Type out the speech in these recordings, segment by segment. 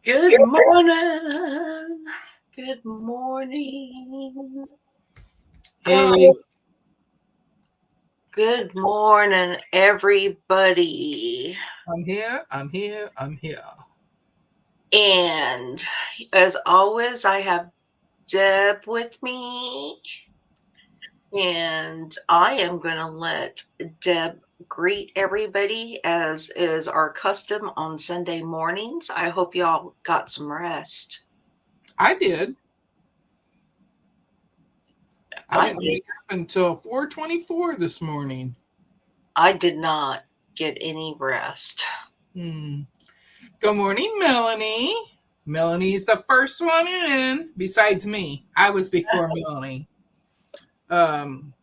Good morning. Good morning. Hey, Good morning, everybody. I'm here. I'm here. I'm here. And as always, I have Deb with me, and I am going to let Deb greet everybody as is our custom on Sunday mornings. I hope y'all got some rest. I did. I I didn't did. wake up until 4:24 this morning. I did not get any rest. Hmm. Good morning, Melanie. Melanie's the first one in, besides me. I was before Melanie. Um,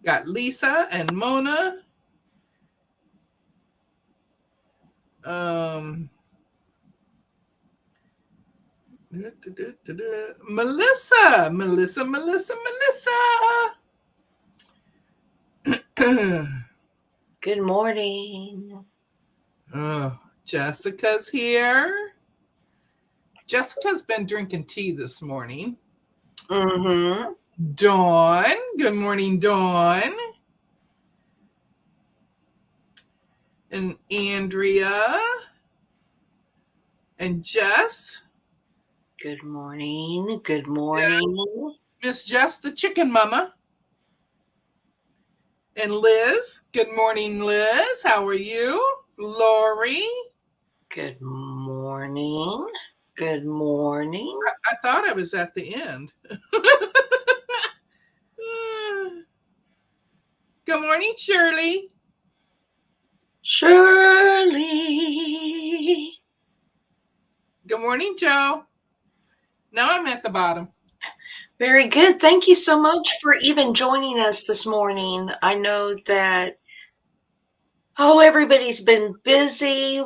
got Lisa and Mona. Um, Melissa. Good morning. oh, Jessica's here. Jessica's been drinking tea this morning. Mm-hmm. Dawn. Good morning, Dawn. And Andrea. And Jess. Good morning. Good morning. Miss Jess, the chicken mama. And Liz. Good morning, Liz. How are you? Lori. Good morning. Good morning. I thought I was at the end. Good morning, Shirley. Shirley. Good morning, Joe. Now I'm at the bottom. Very good. Thank you so much for even joining us this morning. I know that, everybody's been busy.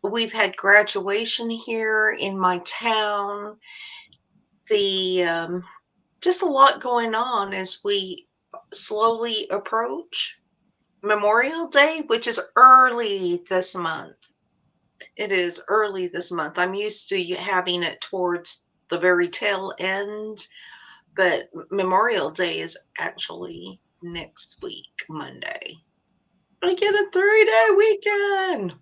We've had graduation here in my town. The Just a lot going on as we slowly approach Memorial Day, which is early this month. It is early this month. I'm used to having it towards the very tail end, but Memorial Day is actually next week, Monday. I get a 3-day weekend.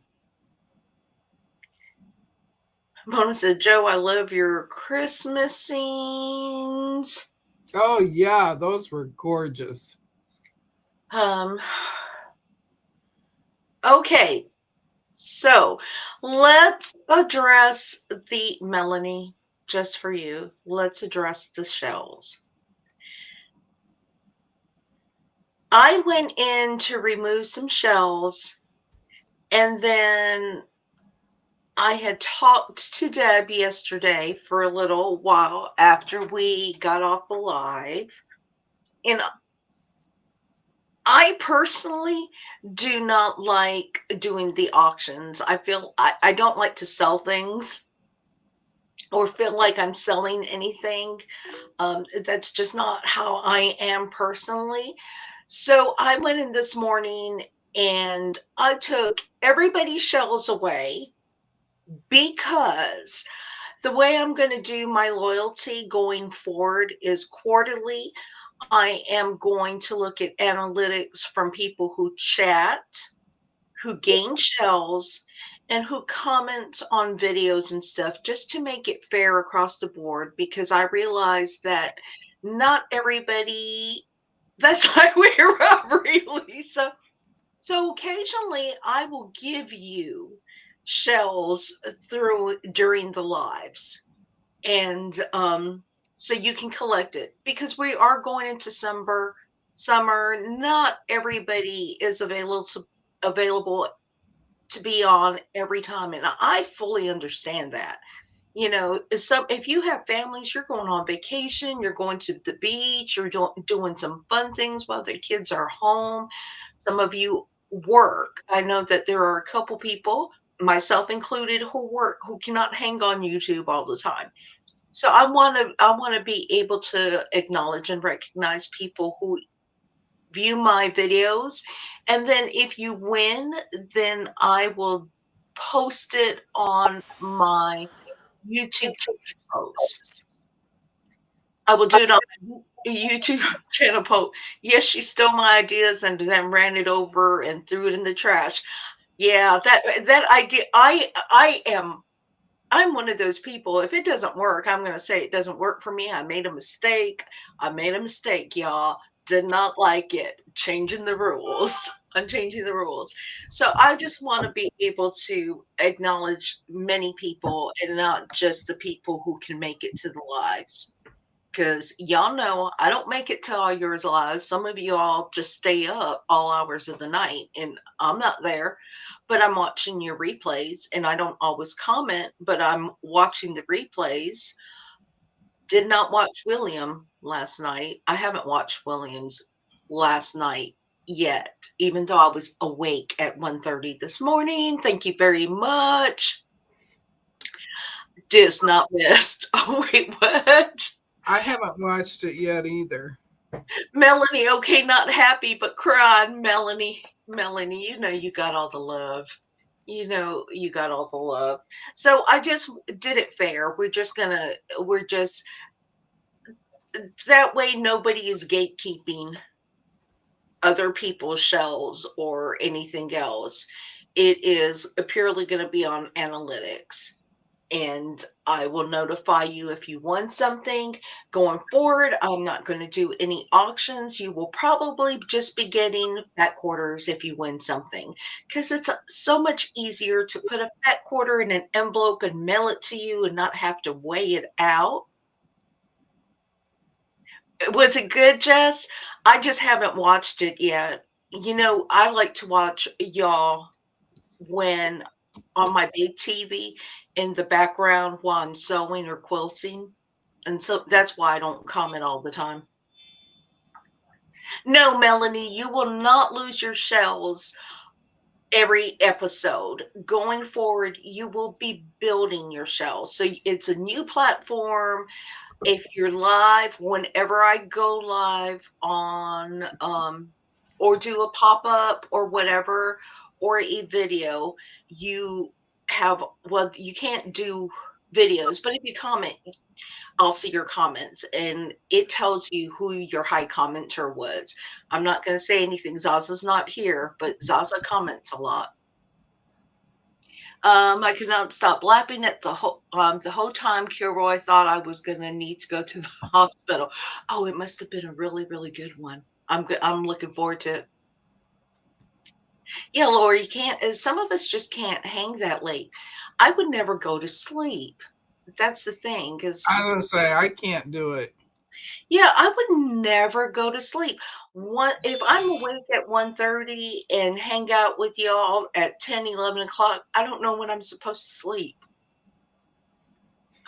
Mona said, Joe, I love your Christmas scenes. Oh, yeah, those were gorgeous. Um, okay, so let's address the Melanie, just for you. Let's address the shells. I went in to remove some shells, and then I had talked to Deb yesterday for a little while after we got off the live. And I personally do not like doing the auctions. I don't like to sell things or feel like I'm selling anything. That's just not how I am personally. So I went in this morning and I took everybody's shells away because the way I'm going to do my loyalty going forward is quarterly. I am going to look at analytics from people who chat, who gain shells, and who comment on videos and stuff just to make it fair across the board because I realize that not everybody that's how we're up really. So occasionally I will give you shells through during the lives. And so you can collect it because we are going into summer. Not everybody is available to be on every time. And I fully understand that. If you have families, you're going on vacation, you're going to the beach, you're doing some fun things while the kids are home. Some of you work. I know that there are a couple people, myself included, who cannot hang on YouTube all the time. So I want to be able to acknowledge and recognize people who view my videos. And then if you win, then I will post it on my YouTube posts. I will do it on my YouTube channel post. Yes, she stole my ideas and then ran it over and threw it in the trash. Yeah, that idea. I'm one of those people. If it doesn't work, I'm going to say it doesn't work for me. I made a mistake. I made a mistake, y'all. Did not like it. Changing the rules. I'm changing the rules. So I just want to be able to acknowledge many people and not just the people who can make it to the lives. Because y'all know I don't make it to all yours lives. Some of you all just stay up all hours of the night, and I'm not there, but I'm watching your replays, and I don't always comment, but I'm watching the replays. Did not watch William last night. I haven't watched Williams last night yet, even though I was awake at 1:30 this morning. Thank you very much. Dis not missed. Oh, wait, what? I haven't watched it yet either. Melanie, okay, not happy, but crying. Melanie, you know you got all the love. You know you got all the love. So I just did it fair. We're just that way nobody is gatekeeping other people's shells or anything else. It is purely going to be on analytics. And I will notify you if you won something. Going forward, I'm not going to do any auctions. You will probably just be getting fat quarters if you win something because it's so much easier to put a fat quarter in an envelope and mail it to you and not have to weigh it out. Was it good, Jess? I just haven't watched it yet. You know, I like to watch y'all when on my big TV in the background while I'm sewing or quilting. And so that's why I don't comment all the time. No, Melanie, you will not lose your shells every episode. Going forward, you will be building your shells. So it's a new platform. If you're live, whenever I go live on or do a pop-up or whatever, or a video, you have well, you can't do videos, but if you comment, I'll see your comments and it tells you who your high commenter was. I'm not going to say anything. Zaza's not here, but Zaza comments a lot. I could not stop laughing at the whole time. Kilroy thought I was going to need to go to the hospital. Oh, it must have been a really, really good one. I'm looking forward to it. Yeah, Laura, you can't. Some of us just can't hang that late. I would never go to sleep. That's the thing, because I was gonna say I can't do it. yeah, I would never go to sleep. One if I'm awake at 1:30 and hang out with y'all at 10, 11 o'clock, I don't know when I'm supposed to sleep.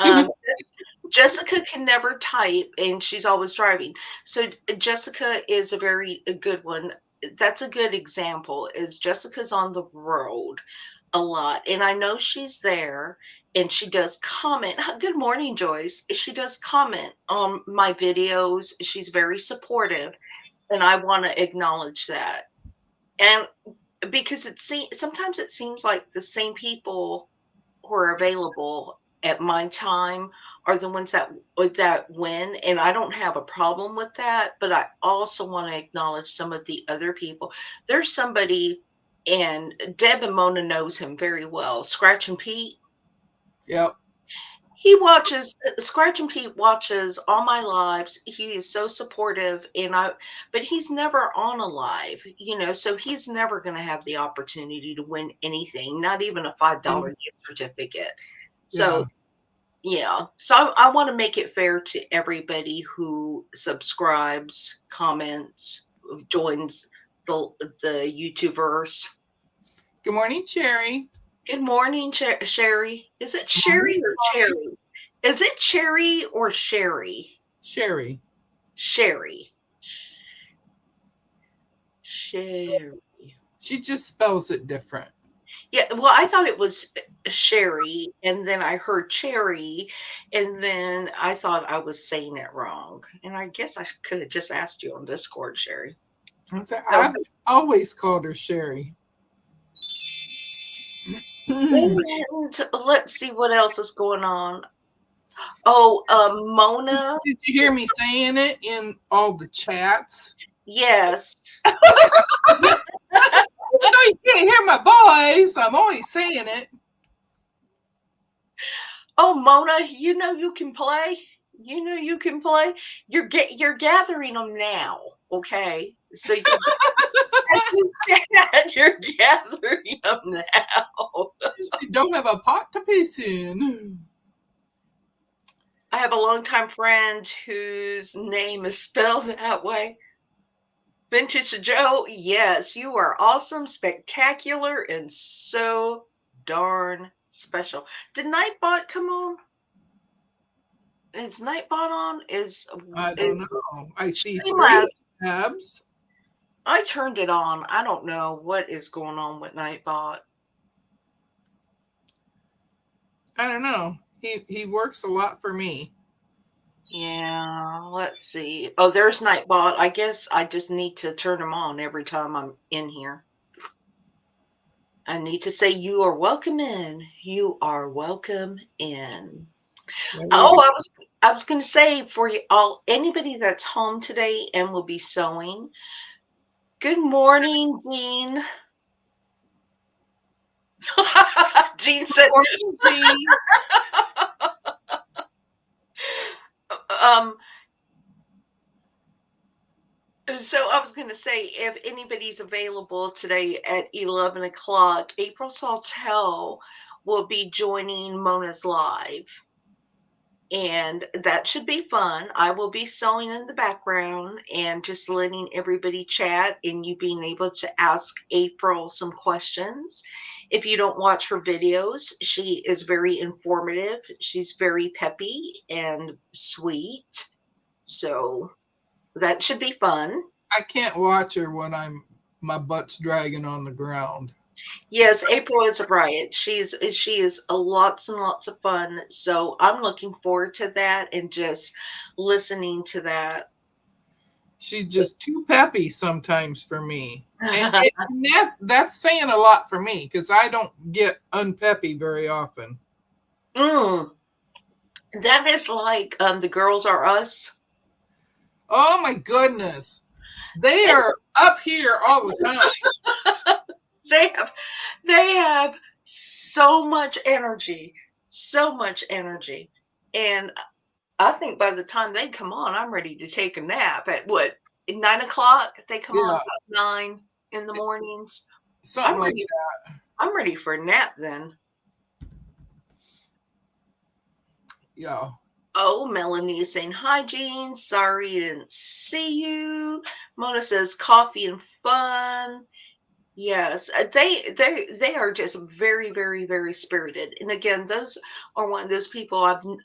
Um, Jessica can never type, and she's always driving. So Jessica is a good one. That's a good example. Is Jessica's on the road a lot, and I know she's there, and she does comment. Good morning, Joyce. She does comment on my videos. She's very supportive, and I want to acknowledge that. And because sometimes it seems like the same people who are available at my time are the ones that win, and I don't have a problem with that, but I also want to acknowledge some of the other people. There's somebody, and Deb and Mona knows him very well, Scratch and Pete. Yep. He watches Scratch and Pete watches all my lives. He is so supportive, but he's never on a live, so he's never going to have the opportunity to win anything, not even a $5 gift certificate. Yeah. So yeah, so I want to make it fair to everybody who subscribes, comments, joins the YouTubeverse. Good morning, Cherry. Good morning, Sherry. Is it Sherry or Cherry? Is it Cherry or Sherry? Sherry. Sherry. Sherry. She just spells it different. Yeah, well, I thought it was Sherry, and then I heard cherry, and then I thought I was saying it wrong. And I guess I could have just asked you on Discord, Sherry. I said, So, I've always called her Sherry. And let's see what else is going on. Oh, Mona. Did you hear me saying it in all the chats? Yes. Even though you can't hear my voice, I'm always saying it. Oh, Mona, you know you can play. You know you can play. You're gathering them now, okay? So you're as you said, you're gathering them now. She don't have a pot to piss in. I have a longtime friend whose name is spelled that way. Vintage Joe, yes, you are awesome, spectacular, and so darn special. Did Nightbot come on? Is Nightbot on? I don't Is know. I see three Streamlabs? tabs. I turned it on. I don't know what is going on with Nightbot. I don't know. He works a lot for me. Yeah, let's see. Oh, there's Nightbot. I guess I just need to turn him on every time I'm in here. I need to say, you are welcome in. You are welcome in. Oh, I was going to say for you all, anybody that's home today and will be sewing. Good morning, Jean. Jean said, Morning, Jean. um, so I was going to say, if anybody's available today at 11 o'clock, April Saltel will be joining Mona's Live. And that should be fun. I will be sewing in the background and just letting everybody chat and you being able to ask April some questions. If you don't watch her videos, she is very informative. She's very peppy and sweet. So that should be fun. I can't watch her when my butt's dragging on the ground. Yes, April is a riot. She is a lots and lots of fun. So I'm looking forward to that and just listening to that. She's just too peppy sometimes for me. That's saying a lot for me because I don't get unpeppy very often. Mm, that is like the Girls Are Us. Oh my goodness. They are up here all the time. They have they have so much energy, so much energy. And I think by the time they come on, I'm ready to take a nap at what, 9 o'clock? They come on Yeah, about 9 in the mornings. something I'm like ready. that. I'm ready for a nap then. Yeah. Oh, Melanie is saying hi, Jean. Sorry I didn't see you. Mona says coffee and fun. Yes, they are just very, very, very spirited. And again, those are one of those people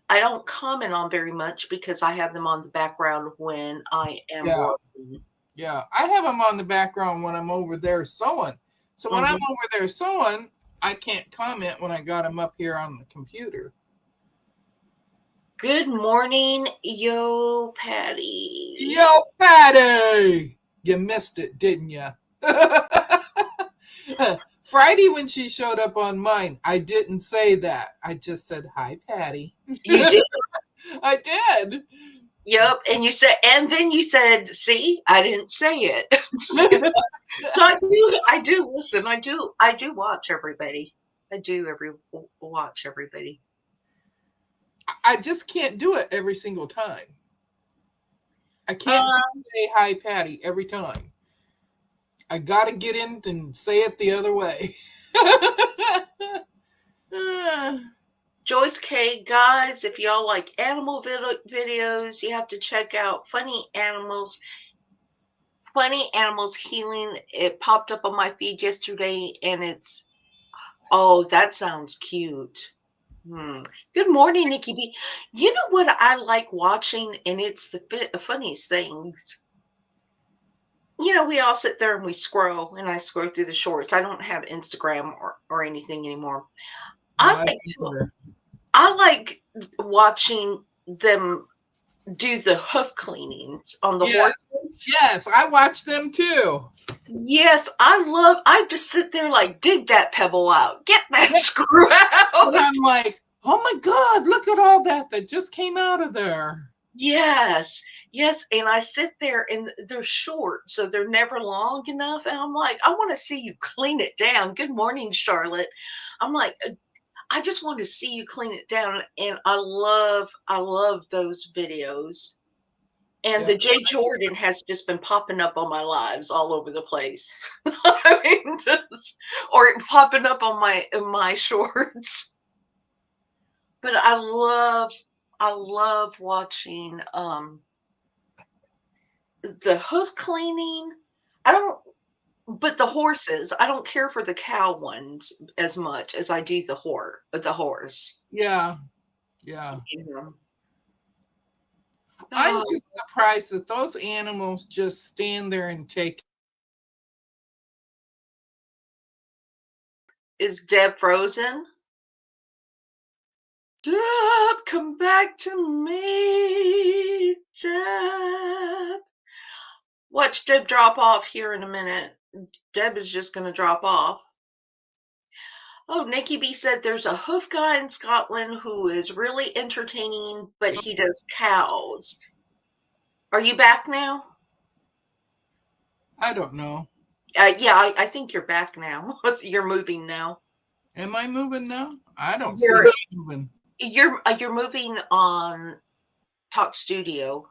I don't comment on very much because I have them on the background when I am Yeah. working. Yeah. I have them on the background when I'm over there sewing. So when I'm Mhm. over there sewing, I can't comment when I got them up here on the computer. Good morning, yo, Patty. Yo, Patty! You missed it, didn't you? Friday when she showed up on mine, I didn't say that. I just said, hi, Patty. You did. I did. Yep. And then you said, see, I didn't say it. So I do listen. I do watch everybody. I do watch everybody. I just can't do it every single time. I can't Uh, just say hi, Patty, every time. I got to get in and say it the other way. Joyce K, guys, if y'all like animal videos, you have to check out Funny Animals. Funny Animals Healing. It popped up on my feed yesterday, and oh, that sounds cute. Good morning, Nikki B. You know what I like watching, and it's the funniest things. We all sit there and we scroll, and I scroll through the shorts. I don't have Instagram or anything anymore. I Not like to either. I like watching them do the hoof cleanings on the Yes, horses. yes, I watch them too. Yes, I just sit there like, dig that pebble out, get that Yeah, screw and out. I'm like, oh my God, look at all that just came out of there. Yes, yes, and I sit there and they're short, so they're never long enough, and I'm like, "I wanna see you clean it down. Good morning, Charlotte." I'm like, I just want to see you clean it down," and I love those videos, and Yep. the Jay Jordan has just been popping up on my lives all over the place. I mean, just or popping up on my in my shorts. But I love watching, the hoof cleaning. I don't but the horses, I don't care for the cow ones as much as I do the horse, Yeah, yeah. you know? I'm Oh, just surprised that those animals just stand there and take. is Deb frozen? Deb, come back to me, Deb. Watch Deb drop off here in a minute. Deb is just gonna drop off. Oh, Nikki B said there's a hoof guy in Scotland who is really entertaining, but he does cows. Are you back now? I don't know. Yeah, I think you're back now. You're moving now. Am I moving now? I don't see You're me moving. you're moving on Talk Studio,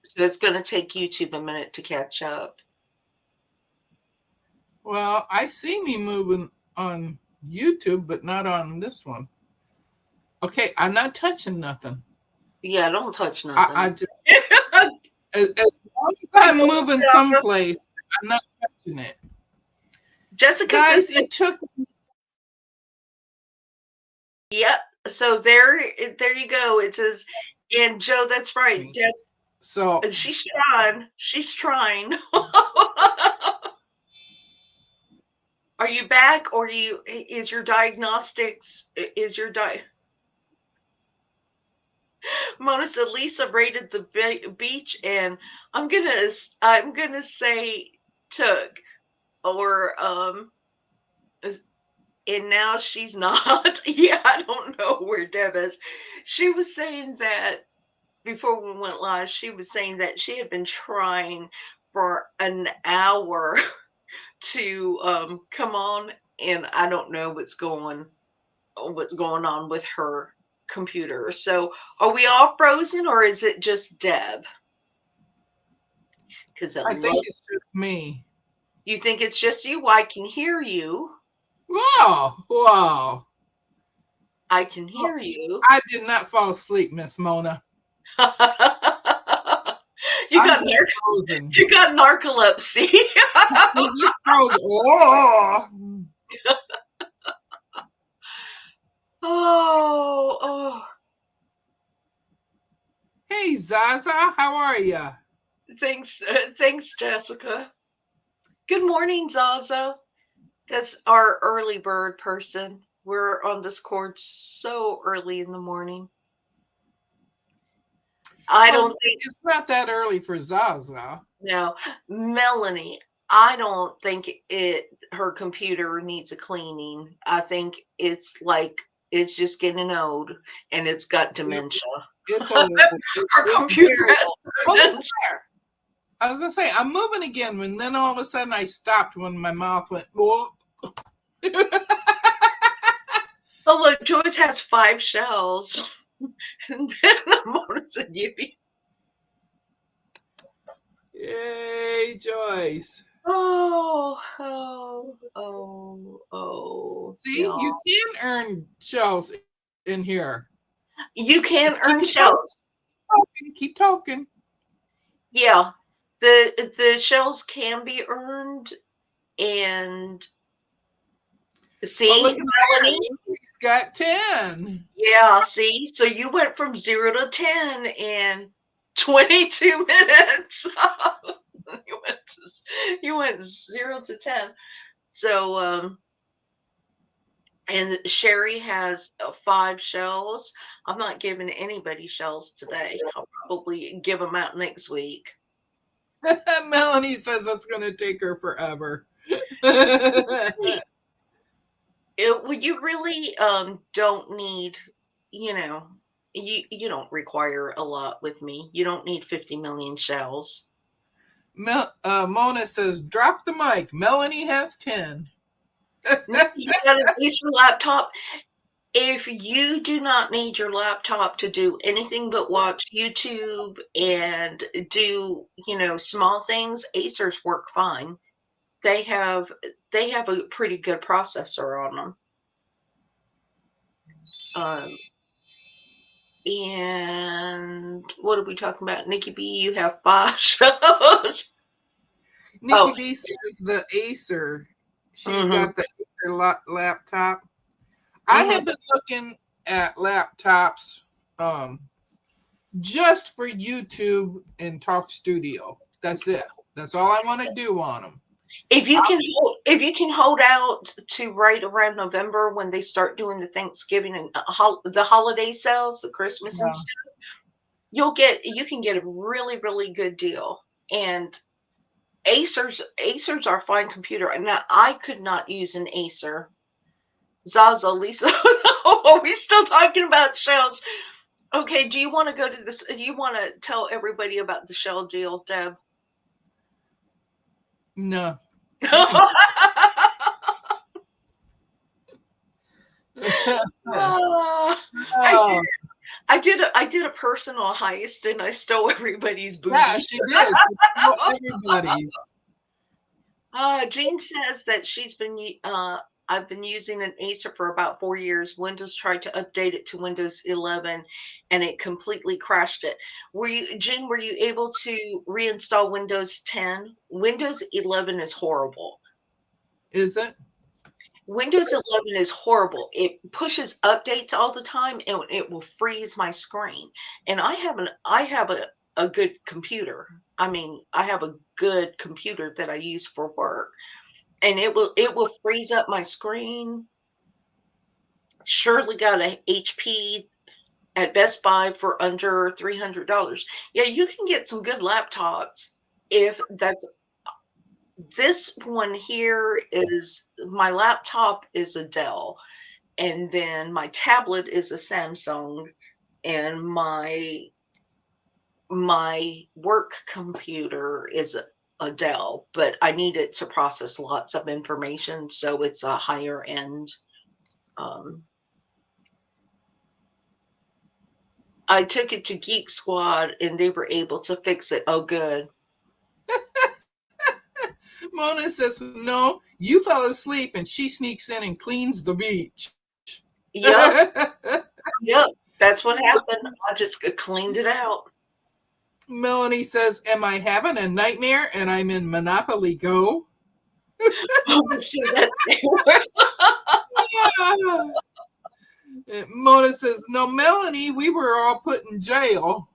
so it's going to take YouTube a minute to catch up. Well, I see me moving on YouTube, but not on this one. Okay, I'm not touching nothing. Yeah, don't touch I nothing. just as long as I'm moving someplace, I'm not touching it. Jessica says, Guys, it took. "Yep." So there you go. It says, and Joe, that's right. Me. Deb, So and she's trying. She's trying. Are you back, or is your diagnostics? Is your di? Mona said Lisa raided the beach, and I'm gonna say took or and now she's not. Yeah, I don't know where Deb is. She was saying that before we went live. She was saying that she had been trying for an hour to come on, and I don't know what's going on with her computer. So, are we all frozen, or is it just Deb? Because I I think love. it's just me. You think it's just you? Well, I can hear you. Whoa, whoa. I can hear you. I did not fall asleep, Miss Mona. you I'm got just frozen. you got narcolepsy. I'm just frozen. Oh. Oh, Hey, Zaza, how are you? thanks, Jessica. Good morning, Zaza. That's our early bird person. We're on Discord so early in the morning. I Well, don't think it's not that early for Zaza. no, Melanie. I don't think her computer needs a cleaning. I think it's just getting old and it's got It, dementia. it's old. Her It's computer very has old. Oh, look dementia. there. I was gonna say I'm moving again, and then all of a sudden I stopped when my mouth went. Whoa. Oh look, Joyce has 5 shells. And then Mona said yippee. Yay, Joyce! See, Yeah. you can earn shells in here. You can Just keep earn it talking. shells. Keep talking. Yeah. The shells can be earned, and Oh, see, look at there. Melanie? He's got 10. Yeah, see? So you went from 0 to 10 in 22 minutes. you went you went 0 to 10. So and Sherry has 5 shells. I'm not giving anybody shells today. probably give them out next week. Melanie says it's going to take her forever. Well, you really don't need, you know, you don't require a lot with me. You don't need 50 million shells. Mona says, drop the mic. Melanie has 10. You got an Acer laptop. If you do not need your laptop to do anything but watch YouTube and do, small things, Acers work fine. They have they have a pretty good processor on them. Um, and what are we talking about? Nikki B, you have 5 shows. Oh, Nikki D says the Acer. She's mhm, got the Acer laptop. I mhm. have been looking at laptops um, just for YouTube and Talk Studio. That's it. That's all I want to do on them. If you can hold out to right around November when they start doing the Thanksgiving and the holiday sales, the Christmas and Yeah. stuff, you can get a really really good deal. And Acers are a fine computer. Now I could not use an Acer. Zaza, Lisa, are we still talking about shells? Okay, do you want to go to this? Do you want to tell everybody about the shell deal, Deb? No, you can. Ah, I did. Oh, I did a personal heist and I stole everybody's yeah, booty. she did. She stole everybody's. Jean says that I've been using an Acer for about 4 years. Windows tried to update it to Windows 11 and it completely crashed it. Jean, were you able to reinstall Windows 10? Windows 11 is horrible. Is it? Windows 11 is horrible. It pushes updates all the time and it will freeze my screen. And I have a good computer. I mean, I have a good computer that I use for work and it will freeze up my screen. Surely got a HP at Best Buy for under $300. Yeah, you can get some good laptops if that's this one here is my laptop is a Dell and then my tablet is a Samsung and my work computer is a Dell, but I need it to process lots of information, so it's a higher end. Um, I took it to Geek Squad and they were able to fix it. Oh, good. Mona says, no, you fell asleep and she sneaks in and cleans the beach. Yep, yep. That's what happened. I just cleaned it out. Melanie says, am I having a nightmare and I'm in Monopoly Go? See that? Mona says, no, Melanie, we were all put in jail.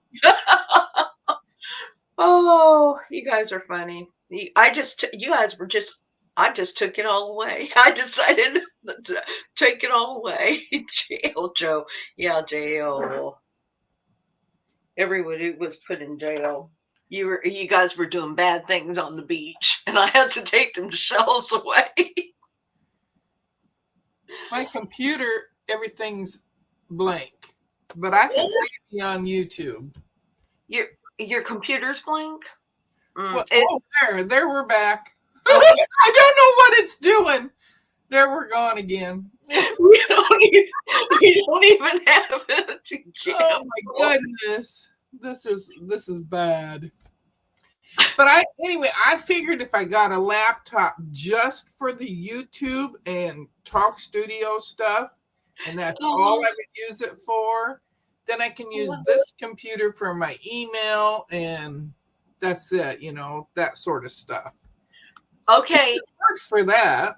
Oh, you guys are funny. You guys were I just took it all away. I decided to take it all away. Jail, Joe. Yeah, jail. Everybody was put in jail. You guys were doing bad things on the beach, and I had to take them shells away. My computer, everything's blank, but I can see me on YouTube. Your your computer's blank. Well, there we're back. Oh, I don't know what it's doing. There we're gone again. we don't even have it together. Oh my goodness, this is bad. But anyway, I figured if I got a laptop just for the YouTube and Talk Studio stuff, and that's all I would use it for, then I can use this computer for my email and that's it, that sort of stuff. Okay. It works for that.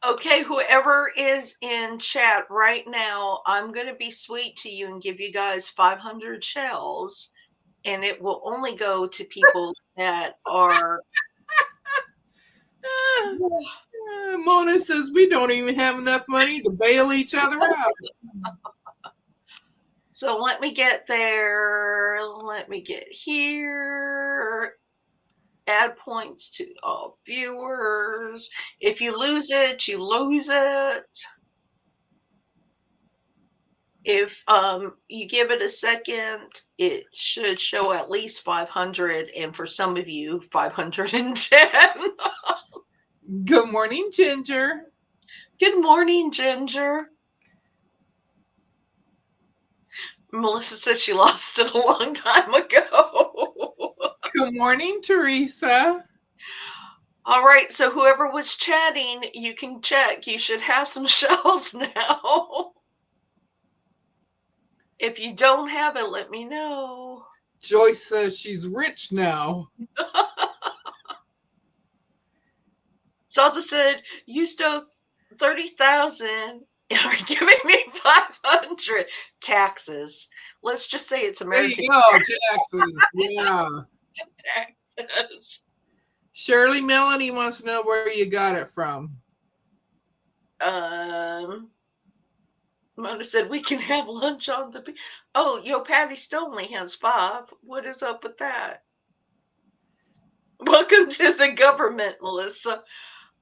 Okay, whoever is in chat right now, I'm going to be sweet to you and give you guys 500 shells, and it will only go to people that are. Mona says we don't even have enough money to bail each other out. So let me get there. Let me get here. Add points to all viewers. If you lose it, you lose it. If you give it a second, it should show at least 500, and for some of you, 510. Good morning, Ginger. Good morning, Ginger. Melissa said she lost it a long time ago. Good morning, Teresa. All right, so whoever was chatting, you can check. You should have some shells now. If you don't have it, let me know. Joyce says she's rich now. Salsa said, you stole 30,000 and are giving me 500 taxes. Let's just say it's There you American go, taxes. Yeah. taxes. Shirley Melanie wants to know where you got it from. Mona said, we can have lunch on the beach. Oh, Patty still only has 5. What is up with that? Welcome to the government, Melissa.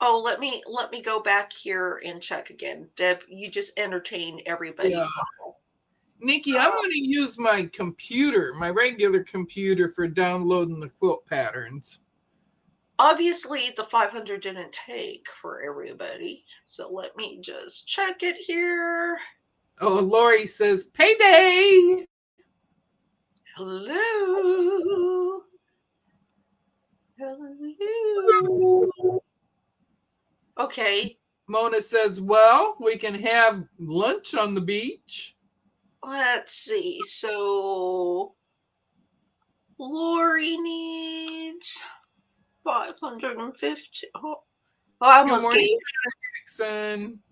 Oh, let me go back here and check again. Deb, you just entertain everybody. Yeah. Nikki, I'm going to use my computer, my regular computer, for downloading the quilt patterns. Obviously, the 500 didn't take for everybody. So let me just check it here. Oh, Lori says, payday. Hello. Hello. Okay. Mona says, well, we can have lunch on the beach. Let's see. So Lori needs 550. Oh, I Good almost morning, gave Jackson.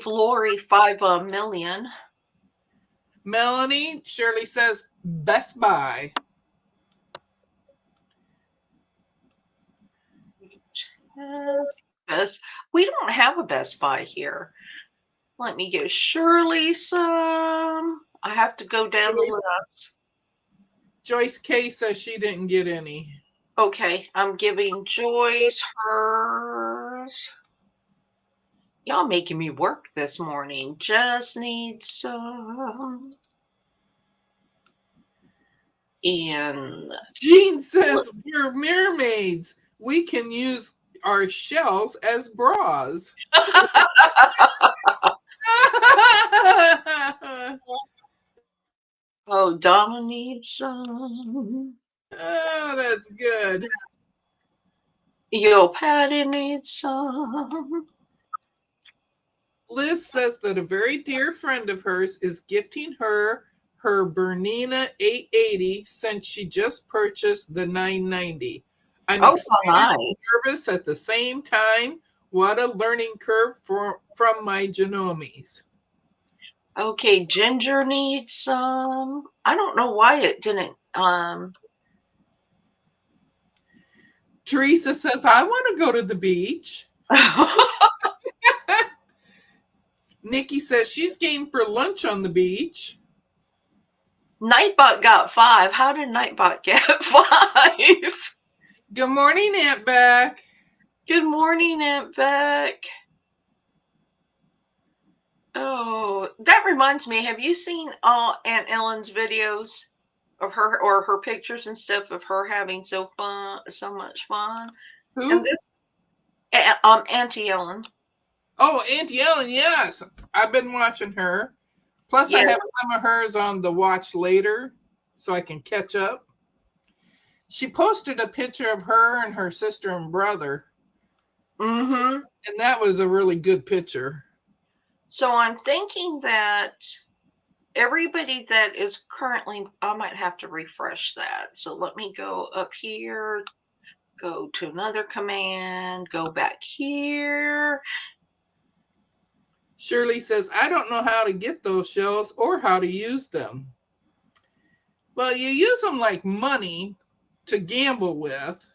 Lori 5 million. Melanie, Shirley says, Best Buy. We don't have a Best Buy here. Let me give Shirley some. I have to go down the list. Joyce K says she didn't get any. Okay, I'm giving Joyce hers. Y'all making me work this morning. Just need some. And Jean says, we're mermaids. We can use our shells as bras. oh, Donna needs some. Oh, that's good. Patty needs some. Liz says that a very dear friend of hers is gifting her Bernina 880 since she just purchased the 990. I'm excited and nervous at the same time. What a learning curve from my genomies. Okay, Ginger needs some. I don't know why it didn't. Teresa says, I want to go to the beach. Nikki says she's game for lunch on the beach. Nightbot got 5. How did Nightbot get 5? Good morning, Aunt Beck. Good morning, Aunt Beck. Oh, that reminds me. Have you seen Aunt Ellen's videos of her or her pictures and stuff of her having so much fun? Who? And this, Auntie Ellen. Oh, Auntie Ellen, yes. I've been watching her. Plus, yes. I have some of hers on the watch later so I can catch up. She posted a picture of her and her sister and brother. Mm-hmm. And that was a really good picture. So I'm thinking that everybody that is currently, I might have to refresh that. So let me go up here, go to another command, go back here. Shirley says, I don't know how to get those shells or how to use them. Well, you use them like money to gamble with.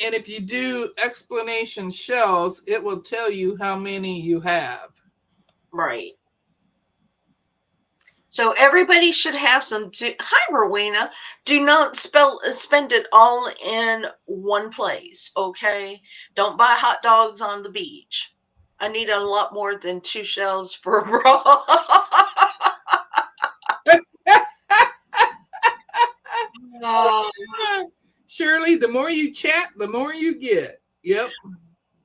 And if you do explanation shells, it will tell you how many you have. Right. So everybody should have some. Hi, Rowena. Do not spend it all in one place, okay? Don't buy hot dogs on the beach. I need a lot more than 2 shells for a bra. Uh, Shirley, the more you chat, the more you get. Yep.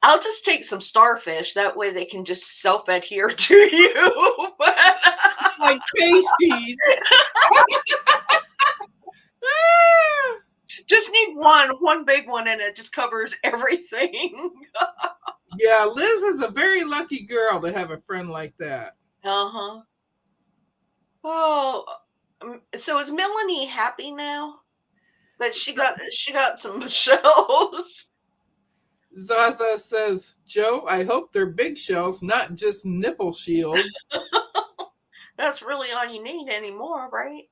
I'll just take some starfish. That way they can just self adhere to you. Like pasties. Just need one big one, and it just covers everything. Yeah, Liz is a very lucky girl to have a friend like that. Uh-huh. Oh, so is Melanie happy now that she got some shells? Zaza says, Joe, I hope they're big shells, not just nipple shields. That's really all you need anymore, right?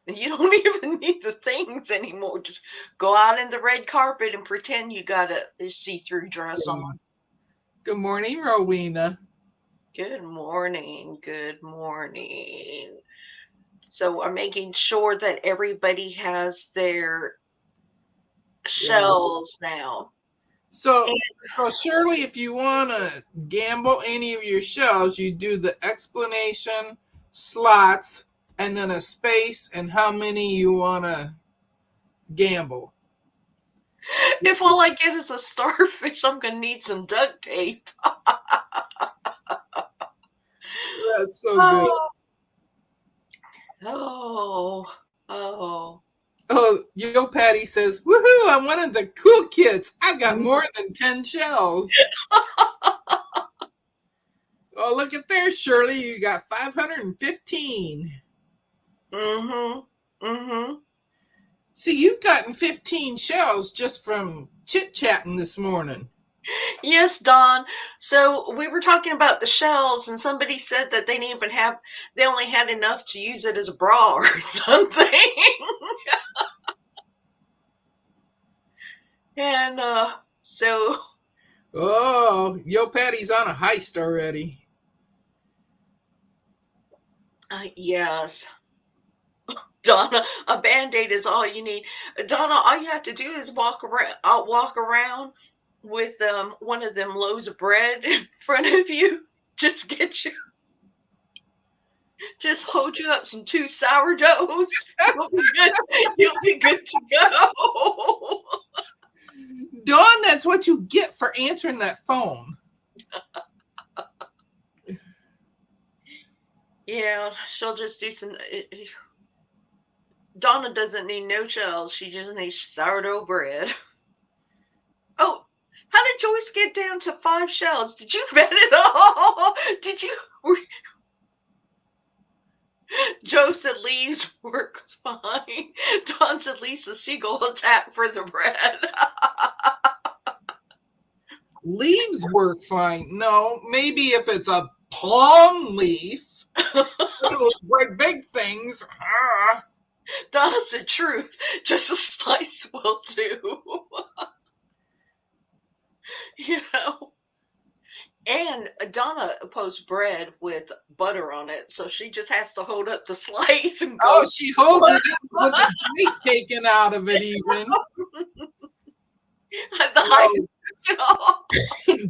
You don't even need the things anymore. Just go out in the red carpet and pretend you got a see-through dress on. Good morning, Rowena. Good morning. Good morning. So I'm making sure that everybody has their shells now. So Shirley, if you want to gamble any of your shells, you do the explanation, slots, and then a space and how many you want to gamble. If all I get is a starfish, I'm going to need some duct tape. That's so good. Oh. Oh, Yo Patty says, woohoo, I'm one of the cool kids. I got more than 10 shells. Oh, look at there, Shirley. You got 515. Mm-hmm. See, you've gotten 15 shells just from chit-chatting this morning. Yes, Don. So we were talking about the shells, and somebody said that they only had enough to use it as a bra or something. And so. Oh, Yo Patty's on a heist already. Yes. Donna, a Band-Aid is all you need. Donna, all you have to do is walk around with one of them loaves of bread in front of you. Just hold you up some 2 sourdoughs. You'll be good to go. Dawn, that's what you get for answering that phone. Yeah, she'll just do some. Donna doesn't need no shells. She just needs sourdough bread. Oh, how did Joyce get down to 5 shells? Did you bet it all? Did you? Joe said leaves work fine. Don said Lisa Siegel attack for the bread. Leaves work fine. No, maybe if it's a palm leaf. Those great big things. Donna said truth. Just a slice will do. You know. And Donna posts bread with butter on it, so she just has to hold up the slice and go. Oh, she holds it up with the grease taken out of it even.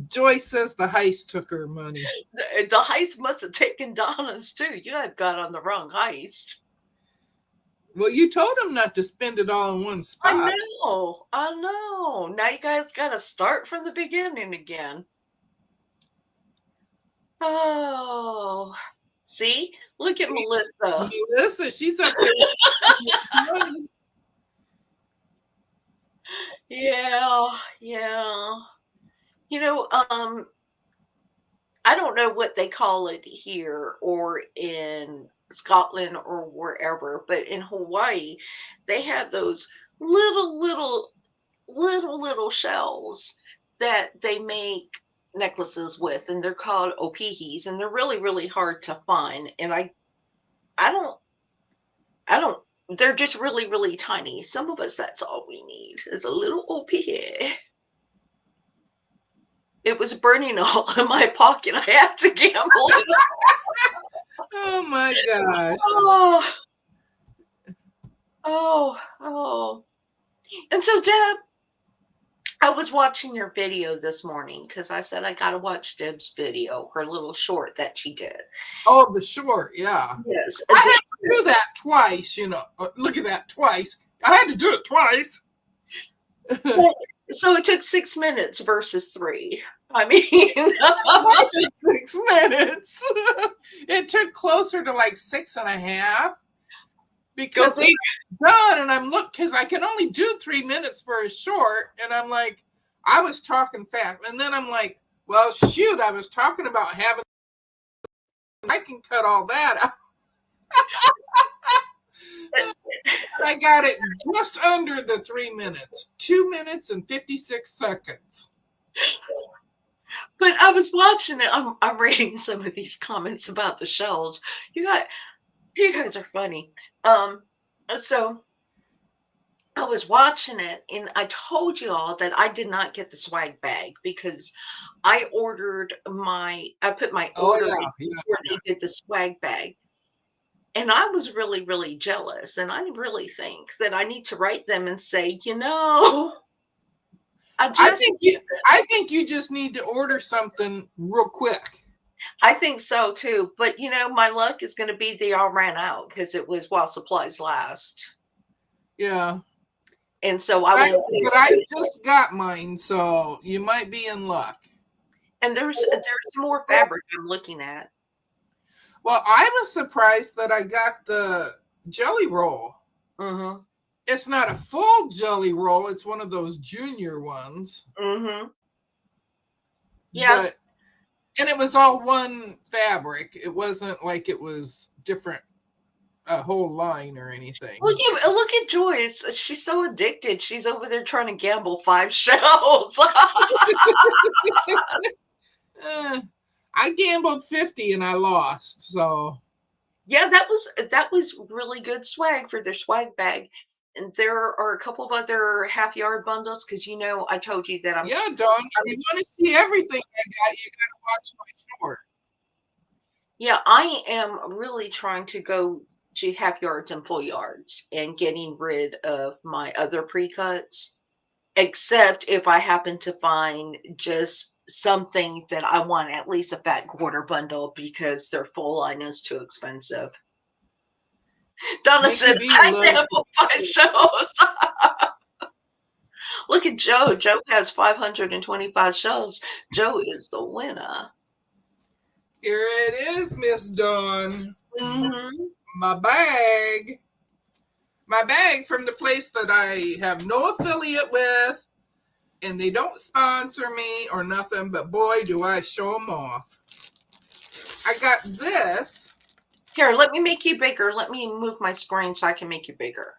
Joyce says the heist took her money. The heist must have taken Donna's too. You have got on the wrong heist. Well, you told him not to spend it all in one spot. I know. Now you guys got to start from the beginning again. Oh, see? Look at Melissa. Melissa, she's up there. Yeah. You know, I don't know what they call it here or in Scotland or wherever, but in Hawaii, they have those little shells that they make necklaces with, and they're called opihis, and they're really hard to find. And I don't, they're just really tiny. Some of us, that's all we need is a little opihi. It was burning all in my pocket. I had to gamble. Oh my gosh. Oh, oh. And so, Deb, I was watching your video this morning because I said I got to watch Deb's video, her little short that she did. Oh, the short, yeah. Yes. I had to do that twice, you know. Look at that twice. I had to do it twice. So it took 6 minutes versus 3. I mean, More than 6 minutes. It took closer to like 6.5 go because when big. I'm done and I'm because I can only do 3 minutes for a short, and I'm like, I was talking fast, and then I'm like, well, shoot, I was talking about having. I can cut all that out. I got it just under the 3 minutes, 2 minutes and 56 seconds. But I was watching it. I'm reading some of these comments about the shells. You got you guys are funny. So I was watching it and I told you all that I did not get the swag bag because I put my Oh order in yeah, yeah. before they did the swag bag. And I was really, really jealous. And I really think that I need to write them and say, I I just think you. I think you just need to order something real quick. I think so too. But my luck is gonna be they all ran out because it was while supplies last. Yeah, And so I won't be but able I to. just got mine, so you might be in luck. And there's more fabric I'm looking at. Well, I was surprised that I got the jelly roll. Mm-hmm. It's not a full jelly roll; it's one of those junior ones. Mm-hmm. Yeah. But and it was all one fabric. It wasn't like it was different, a whole line or anything. Look at Joyce. She's so addicted. She's over there trying to gamble 5 shells. Eh, I gambled 50 and I lost. So Yeah, that was really good swag for their swag bag. And there are a couple of other half yard bundles because I told you that yeah, Dawn, if you want to see everything I got, you got to watch my short. Yeah, I am really trying to go to half yards and full yards and getting rid of my other pre-cuts, except if I happen to find just something that I want at least a fat quarter bundle because their full line is too expensive. Donna Make you said, be a I little. gamble 5 shows. Look at Joe. Joe has 525 shows. Joe is the winner. Here it is, Miss Dawn. Hmm. My bag. My bag from the place that I have no affiliate with, and they don't sponsor me or nothing, but boy, do I show them off. I got this. Here, let me make you bigger. Let me move my screen so I can make you bigger.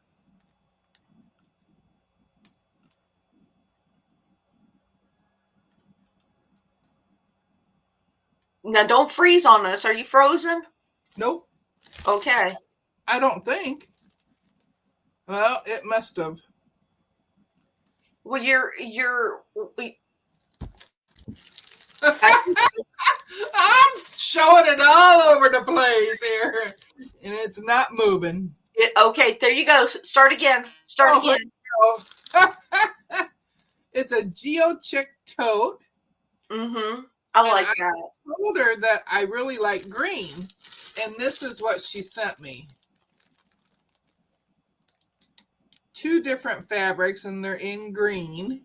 Now, don't freeze on us. Are you frozen? Nope, Okay. I don't think. Well, it must have. Well, I'm showing it all over the place here, and it's not moving. okay. There you go. Start again. Start Oh, again. it's a GeoChick tote, Mm-hmm. I and like I that. told her that I really like green, and this is what she sent me. 2 different fabrics, and they're in green.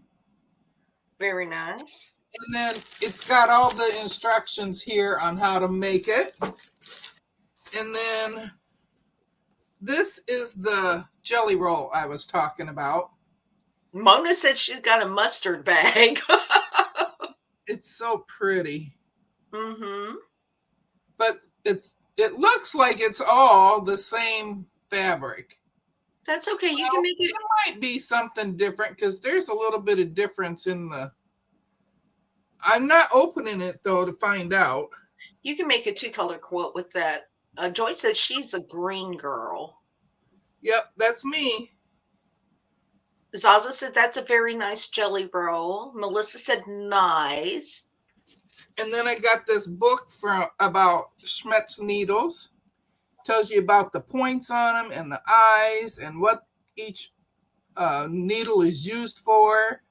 Very nice. And then it's got all the instructions here on how to make it. And then this is the jelly roll I was talking about. Mona said she's got a mustard bag. It's so pretty. Mm-hmm. But it looks like it's all the same fabric. That's okay. You Well, can make it. it might be something different because there's a little bit of difference in the. I'm not opening it though to find out. You can make a 2-color quilt with that. Joyce says she's a green girl. Yep, that's me. Zaza said that's a very nice jelly roll. Melissa said nice. And then I got this book from about Schmetz needles. Tells you about the points on them and the eyes and what each needle is used for.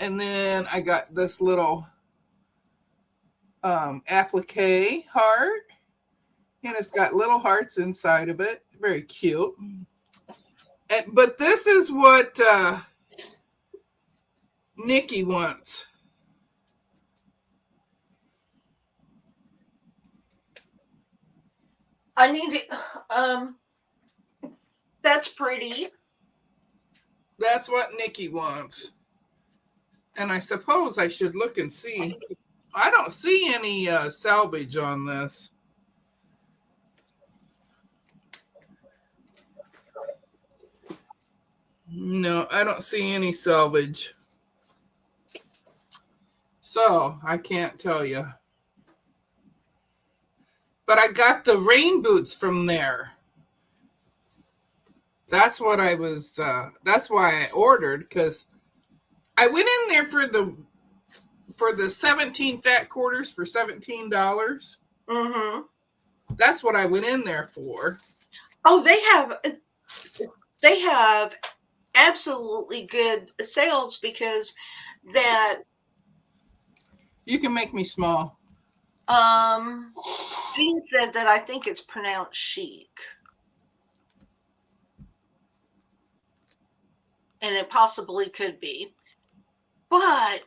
And then I got this little applique heart, and it's got little hearts inside of it. Very cute. But this is what Nikki wants. I need it. That's pretty. That's what Nikki wants. And I suppose I should look and see. I don't see any salvage on this. No, I don't see any salvage. So I can't tell you. But I got the rain boots from there. That's what I was. That's why I ordered, because I went in there for the 17 fat quarters for $17. Mm-hmm. That's what I went in there for. Oh, they have absolutely good sales because that You can make me small. Dean said that I think it's pronounced chic. And it possibly could be. But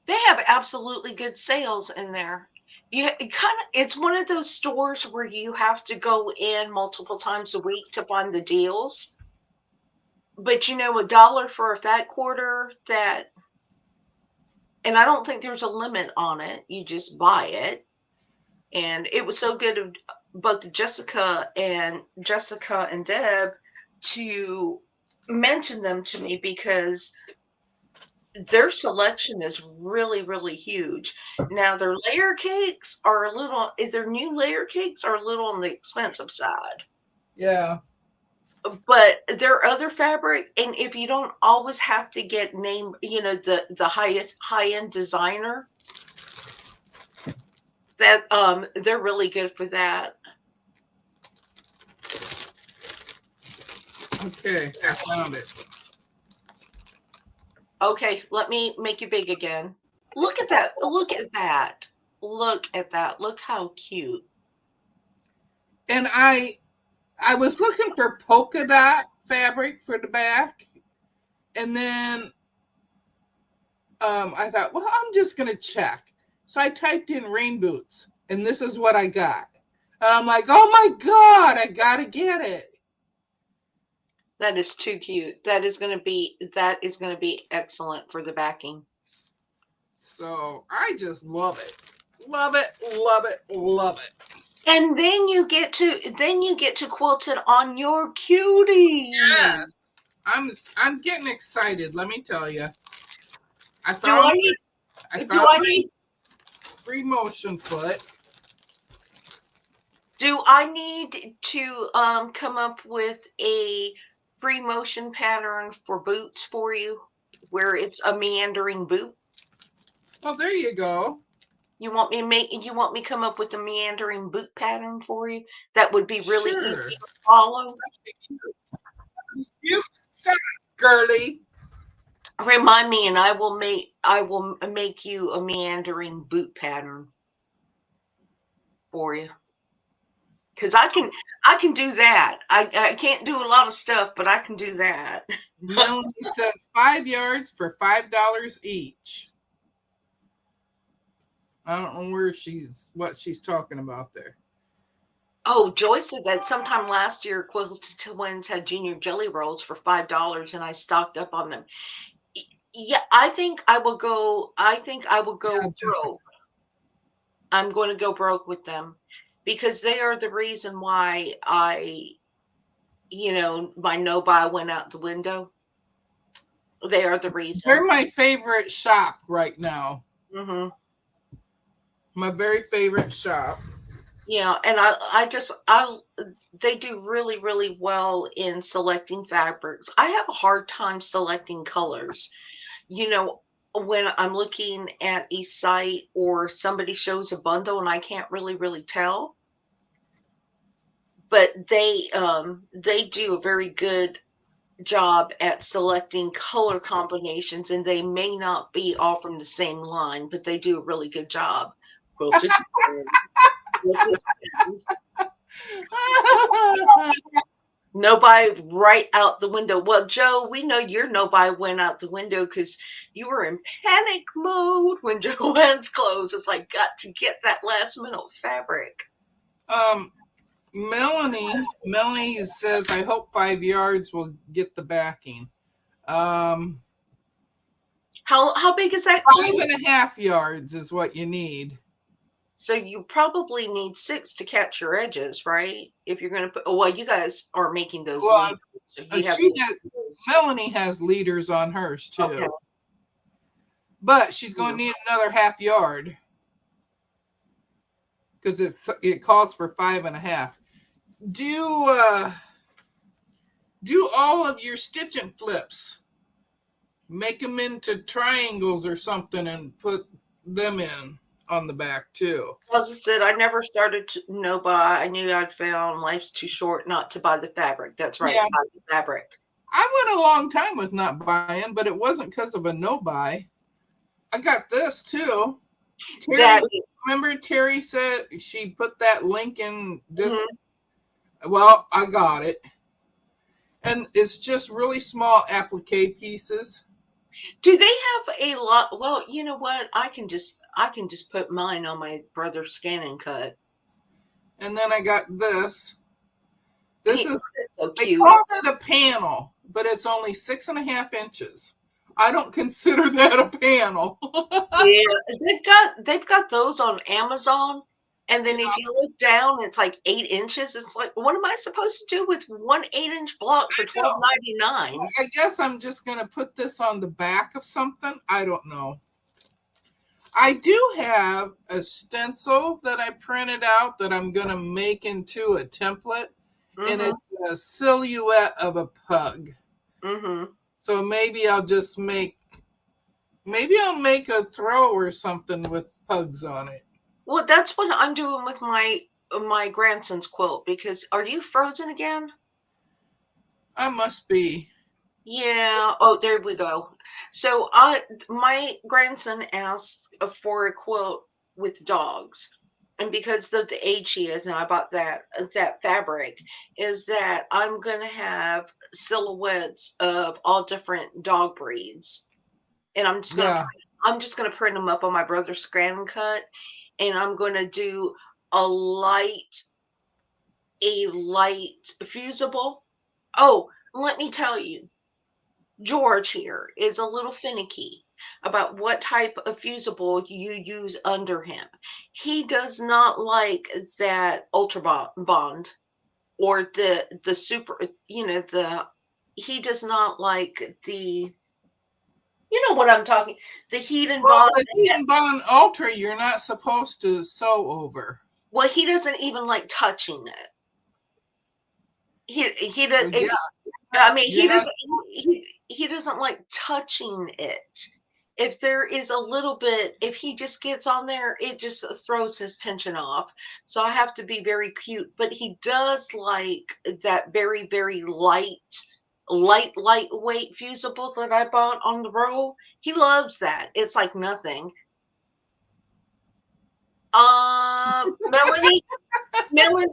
they have absolutely good sales in there. It's one of those stores where you have to go in multiple times a week to find the deals. But $1 for a fat quarter, that, and I don't think there's a limit on it. You just buy it. And it was so good of both Jessica and Deb to mention them to me, because their selection is really, really huge. Now their layer cakes are their new layer cakes are a little on the expensive side. Yeah. But their other fabric, and if you don't always have to get the highest high-end designer, that they're really good for that. Okay, I found it. Okay, let me make you big again. Look at that. Look at that. Look at that. Look how cute. And I was looking for polka dot fabric for the back, and then I thought, well, I'm just gonna check. So I typed in rain boots, and this is what I got. And I'm like, oh my god, I gotta get it. That is too cute. That is going to be excellent for the backing. So I just love it. Love it, love it, love it. And then you get to quilt it on your cutie. Yes. I'm getting excited, let me tell you. I Do I found need my free motion foot. Do I need to come up with a free motion pattern for boots for you, where it's a meandering boot? Oh, there you go. You want me to come up with a meandering boot pattern for you that would be really Sure. easy to follow? You stop, girly. Remind me, and I will make you a meandering boot pattern for you. Because I can do that. I can't do a lot of stuff, but I can do that. Melanie says 5 yards for $5 each. I don't know what she's talking about there. Oh, Joy said that sometime last year, Quilted Twins had junior jelly rolls for $5, and I stocked up on them. Yeah, I think I will go. Broke. I'm going to go broke with them, because they are the reason why my no buy went out the window. They are the reason. They're my favorite shop right now. Mm-hmm. My very favorite shop. Yeah, and they do really, really well in selecting fabrics. I have a hard time selecting colors. when I'm looking at a site or somebody shows a bundle and I can't really tell, but they do a very good job at selecting color combinations, and they may not be all from the same line, but they do a really good job. Quilted quilted pins. Nobody right out the window. Well, Joe, we know your nobody went out the window because you were in panic mode when Joanne's clothes. It's like, got to get that last minute fabric. um, Melanie says, I hope 5 yards will get the backing. Um, How big is that five quilt? and a half yards is what you need. So you probably need 6 to catch your edges, right? If you're going to put, oh, well, you guys are making those Well, leaves, so you have she to has, make those. Melanie has leaders on hers Okay. too, but she's going Yeah. to need another half yard because it calls for 5.5. Do do all of your stitch and flips. Make them into triangles or something and put them in on the back too. As I said, I never started to no buy. I knew I'd found life's too short not to buy the fabric. That's right, Yeah, buy the fabric. I went a long time with not buying, but it wasn't because of a no buy. I got this too. Terry, That remember Terry said she put that link in this. mhm. Well, I got it. And it's just really small applique pieces. Do they have a lot? Well, you know what? I can just put mine on my brother's scan and cut. And then I got this. This is, That's so they cute. call it a panel, but it's only 6.5 inches. I don't consider that a panel. Yeah, they've got those on Amazon, and then Yeah, if you look down, it's like 8 inches. It's like, what am I supposed to do with one 8-inch block for I know. $12.99? I guess I'm just going to put this on the back of something. I don't know. I do have a stencil that I printed out that I'm going to make into a template, and Mm-hmm. it's a silhouette of a pug. Mm-hmm. So maybe I'll make a throw or something with pugs on it. Well, that's what I'm doing with my grandson's quilt because are you frozen again? I must be. Yeah. Oh, there we go. So I my grandson asked for a quilt with dogs. And because of the age he is, and I bought that fabric, is that I'm gonna have silhouettes of all different dog breeds. And Yeah, I'm just gonna print them up on my brother's Scran cut, and I'm gonna do a light a light fusible. Oh, let me tell you, George here is a little finicky about what type of fusible you use under him. He does not like that ultra bond or the super, the he does not like the what I'm talking, the heat and well, bond. the heat and bond ultra you're not supposed to sew over. Well, he doesn't even like touching it. He does. Well, yeah, I mean, you're not. he doesn't like touching it. If there is a little bit, if he just gets on there, it just throws his tension off. So I have to be very cute. But he does like that very lightweight fusible that I bought on the roll. He loves that. It's like nothing. Melanie, Melanie,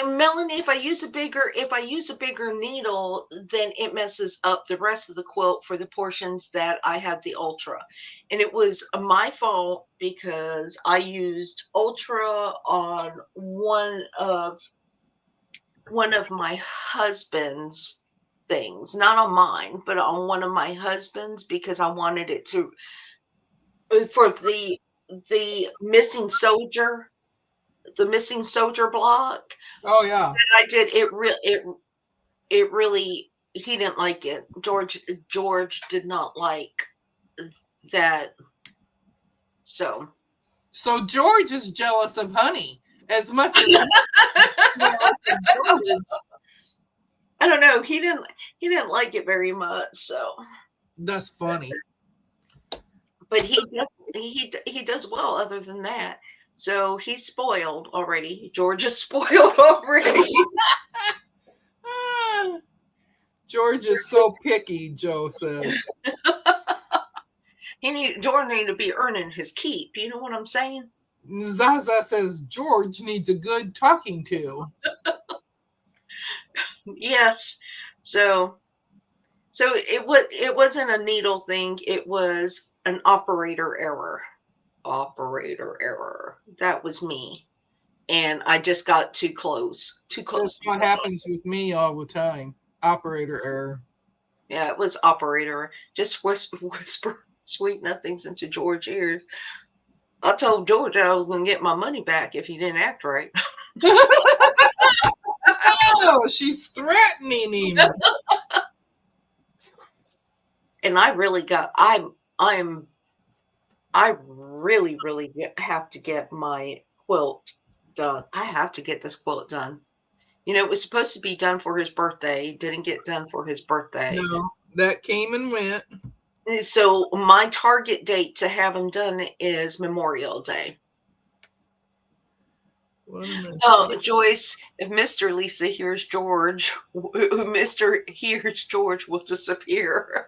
Melanie, if I use a bigger needle, then it messes up the rest of the quilt for the portions that I had the ultra. And it was my fault because I used ultra on one of my husband's things, not on mine, but on one of my husband's because I wanted it to for the missing soldier block. Oh yeah. I did it really he didn't like it. George did not like that. So So George is jealous of Honey as much as Honey is jealous of George. I don't know. He didn't like it very much. So That's funny. but he does well other than that. So he's spoiled already. George is spoiled already. Ah, George is so picky, Joe says. George need to be earning his keep. You know what I'm saying? Zaza says George needs a good talking to. Yes. So it wasn't a needle thing. It was an operator error. Operator error. That was me. And I just got too close. Too close That's to what the hook. happens with me all the time. Operator error. Yeah, it was operator. Just whisper sweet nothings into George's ears. I told George I was going to get my money back if he didn't act right. Oh, she's threatening him. And I really got. I'm. I really have to get my quilt done. I have to get this quilt done. You know, it was supposed to be done for his birthday. Didn't get done for his birthday. No, that came and went. So my target date to have him done is Memorial Day. What am I Oh, saying? Joyce, if Mr. Lisa hears George, Mr. hears George will disappear.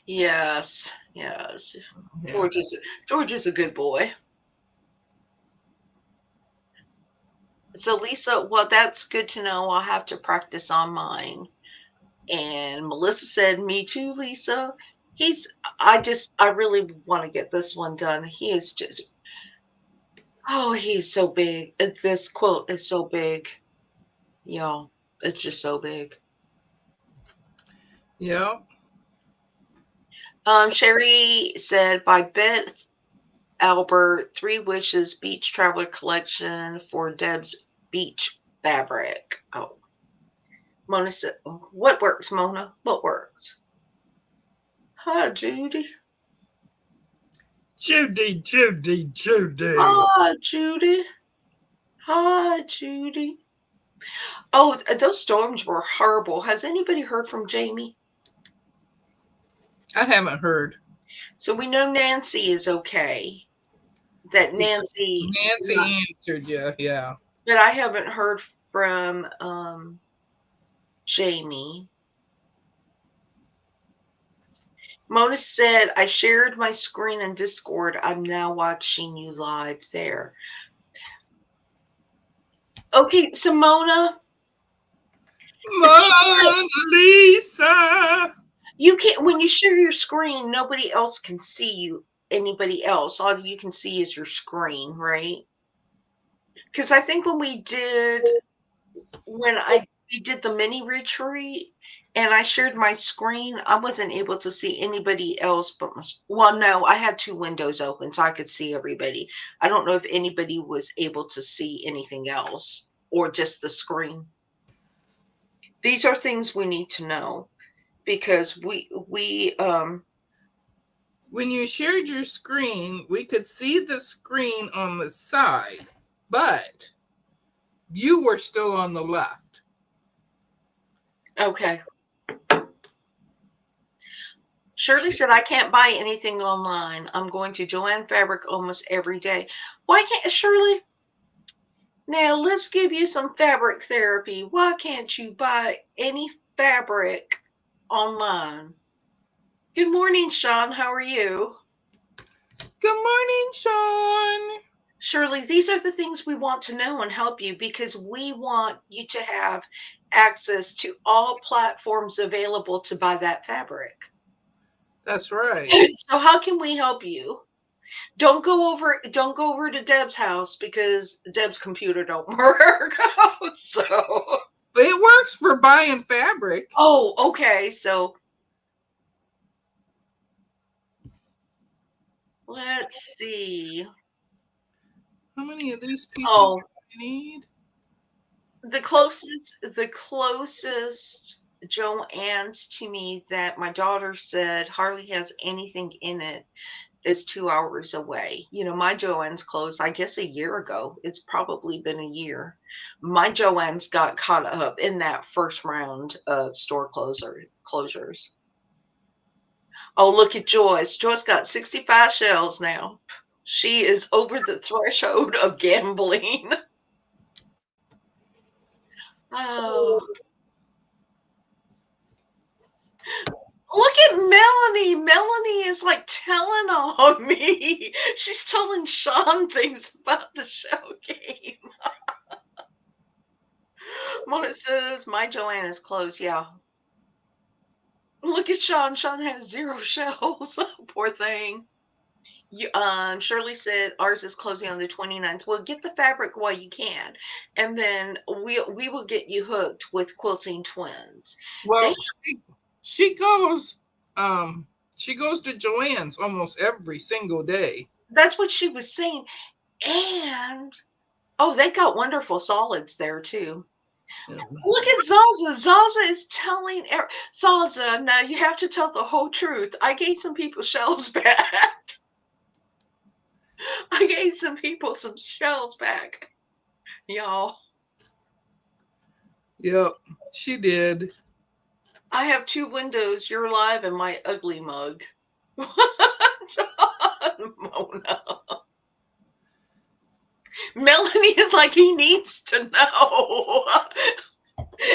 Yes, yes. Yeah. George is a good boy. So Lisa, well, that's good to know. I'll have to practice on mine. And Melissa said, "Me too, Lisa." He's. I really want to get this one done. He is just. Oh, he's so big. This quilt is so big, y'all. It's just so big. Yeah. Sherry said by Beth Albert, Three Wishes Beach Traveler Collection for Deb's Beach Fabric. Oh, Mona said, "What works, Mona? What works?" Hi, Judy. Judy, Judy, Judy. Hi, Judy. Hi, Judy. Oh, those storms were horrible. Has anybody heard from Jamie? I haven't heard. So we know Nancy is okay. That Nancy, Nancy answered you. Yeah. but I haven't heard from Jamie. Mona said, I shared my screen in Discord. I'm now watching you live there. Okay, so Mona, Mona Lisa. you can't, when you share your screen, nobody else can see you, anybody else. All you can see is your screen, right? Because I think when we did the mini retreat and I shared my screen, I wasn't able to see anybody else but well, no, I had two windows open so I could see everybody. I don't know if anybody was able to see anything else or just the screen. These are things we need to know because When you shared your screen, we could see the screen on the side, but you were still on the left. okay. Shirley said, I can't buy anything online. I'm going to Joanne Fabric almost every day. Why can't Shirley? Now let's give you some fabric therapy. Why can't you buy any fabric online? Good morning, Sean. How are you? Good morning, Sean. Shirley, these are the things we want to know and help you because we want you to have access to all platforms available to buy that fabric. That's right. So how can we help you? Don't go over to Deb's house because Deb's computer don't work. So It works for buying fabric. oh, okay. So let's see. How many of these pieces Oh, do I need? the closest Joanne's to me that my daughter said hardly has anything in it is 2 hours away. You know, my Joanne's closed, I guess, a year ago. It's probably been a year. My Joanne's got caught up in that first round of store closures. Oh, look at Joyce. Joyce got 65 shells now. She is over the threshold of gambling. Oh, look at Melanie. Melanie is like telling on me. She's telling Sean things about the shell game. Mona says, my Joanne is closed. Yeah. Look at Sean. Sean has 0 shells. Poor thing. Shirley said ours is closing on the 29th. Well, get the fabric while you can, and then we will get you hooked with Quilting Twins. Well, she goes to Joanne's almost every single day. That's what she was saying. And they got wonderful solids there too. Look at Zaza. Zaza is telling Zaza, now you have to tell the whole truth. I gave some people shells back. I gave some people some shells back. Y'all. Yep, she did. I have 2 windows, your live and my ugly mug. Mona. Melanie is like, he needs to know.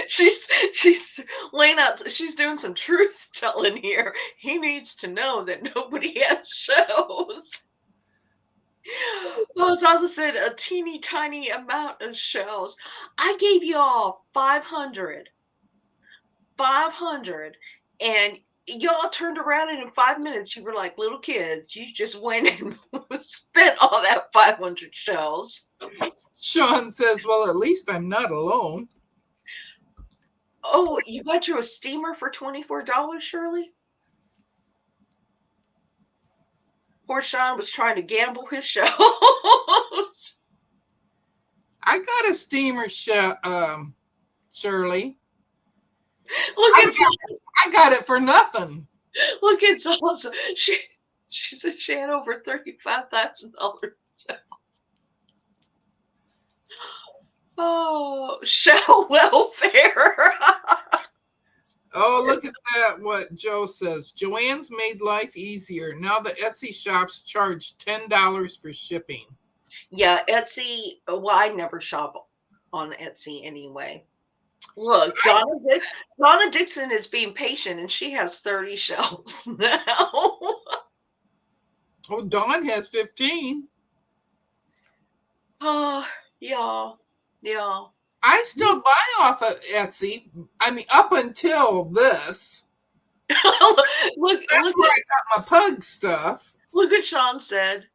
she's laying out, she's doing some truth telling here. He needs to know that nobody has shells. Well, Zaza said a teeny tiny amount of shells. I gave you all 500. And y'all turned around and in 5 minutes you were like little kids. You just went and spent all that 500 shells. Sean says, well, at least I'm not alone. Oh, you got you a steamer for $24, Shirley? Poor Sean was trying to gamble his shells. I got a steamer, Shirley. I got it for nothing. Look at Zaza. She said she had over $35,000. Oh, shell welfare. Oh, look at that. What Joe says. Joanne's made life easier. Now the Etsy shops charge $10 for shipping. Yeah, Etsy. Well, I never shop on Etsy anyway. Look, Donna Dixon is being patient and she has 30 shells now. Oh, Dawn has 15. Oh, yeah. I still buy off of Etsy. I mean, up until this. look That's where I got my pug stuff. Look what Sean said.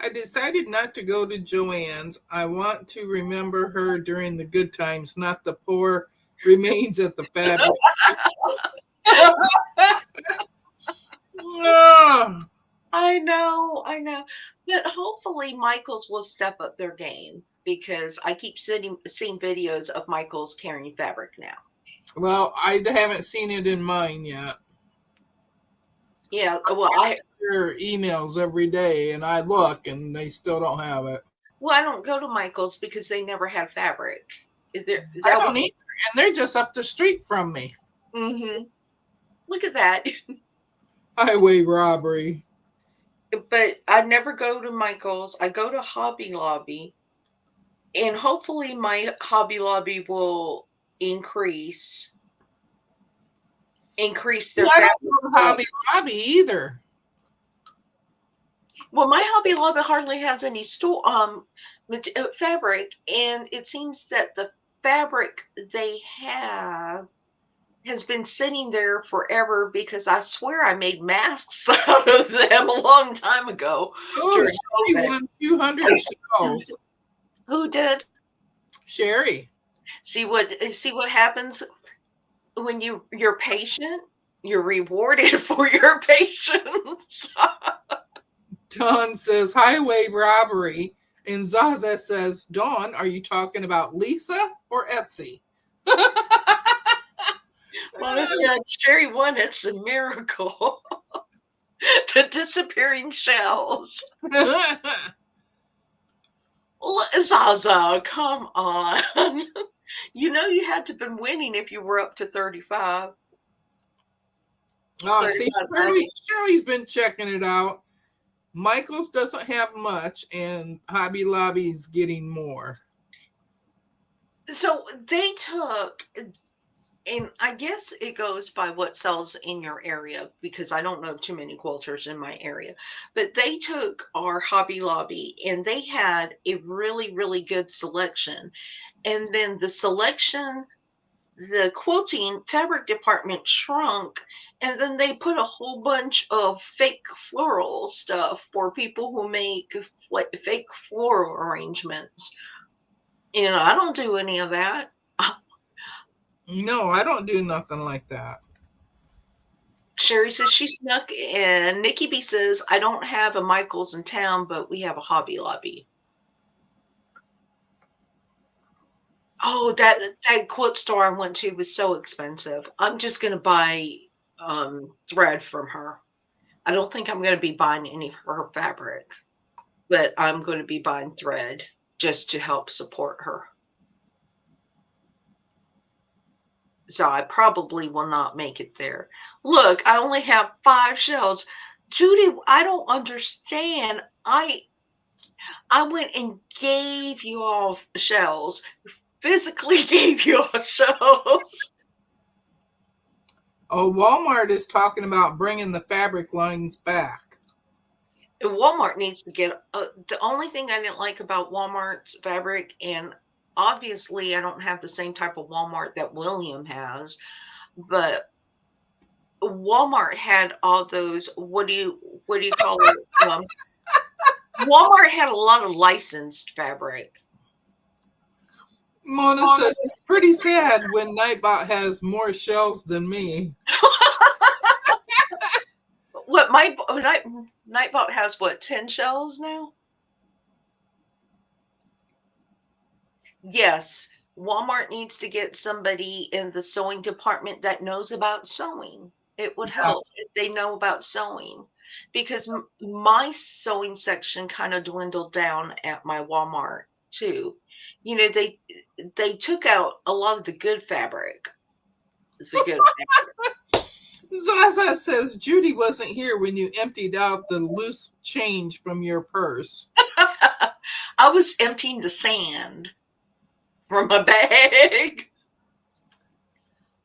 I decided not to go to Joanne's. I want to remember her during the good times, not the poor remains at the fabric. I know. But hopefully Michaels will step up their game because I keep seeing videos of Michaels carrying fabric now. Well, I haven't seen it in mine yet. Yeah, well, I get their emails every day, and I look, and they still don't have it. Well, I don't go to Michael's because they never had fabric. I don't either, and they're just up the street from me. Mm-hmm. Look at that. Highway robbery. But I never go to Michael's. I go to Hobby Lobby, and hopefully my Hobby Lobby will increase their I don't go to Hobby Lobby either. Well, my Hobby Lobby hardly has any fabric, and it seems that the fabric they have has been sitting there forever because I swear I made masks out of them a long time ago. Oh, Sherry won 200 shells. Who did? Sherry. See what happens when you're patient? You're rewarded for your patience. Dawn says highway robbery, and Zaza says, Dawn, are you talking about Lisa or Etsy? Well, I said Sherry won. It's a miracle. The disappearing shells. Zaza, come on. You know you had to have been winning if you were up to 35. Oh, But see, Shirley's been checking it out. Michael's doesn't have much, and Hobby Lobby's getting more. so they took, and I guess it goes by what sells in your area because I don't know too many quilters in my area. But they took our Hobby Lobby and they had a really, really good selection. And then the quilting fabric department shrunk. And then they put a whole bunch of fake floral stuff for people who make fake floral arrangements. And I don't do any of that. No, I don't do nothing like that. Sherry says she snuck in. Nikki B says, I don't have a Michael's in town, but we have a Hobby Lobby. Oh, that quilt store I went to was so expensive. I'm just gonna buy thread from her. I don't think I'm gonna be buying any of her fabric, but I'm gonna be buying thread just to help support her. So I probably will not make it there. Look, I only have 5 shells. Judy, I don't understand. I went and gave you all shells. Physically gave you all shells. Oh, Walmart is talking about bringing the fabric lines back. And Walmart needs to get the only thing I didn't like about Walmart's fabric, and obviously I don't have the same type of Walmart that William has, but Walmart had all those, what do you call it? Walmart had a lot of licensed fabric. Mona says it's pretty sad when Nightbot has more shells than me. What Nightbot has 10 shells now? Yes, Walmart needs to get somebody in the sewing department that knows about sewing. It would help if they know about sewing because my sewing section kind of dwindled down at my Walmart too. You know, they took out a lot of the good fabric. The good fabric. Zaza says Judy wasn't here when you emptied out the loose change from your purse. I was emptying the sand from my bag.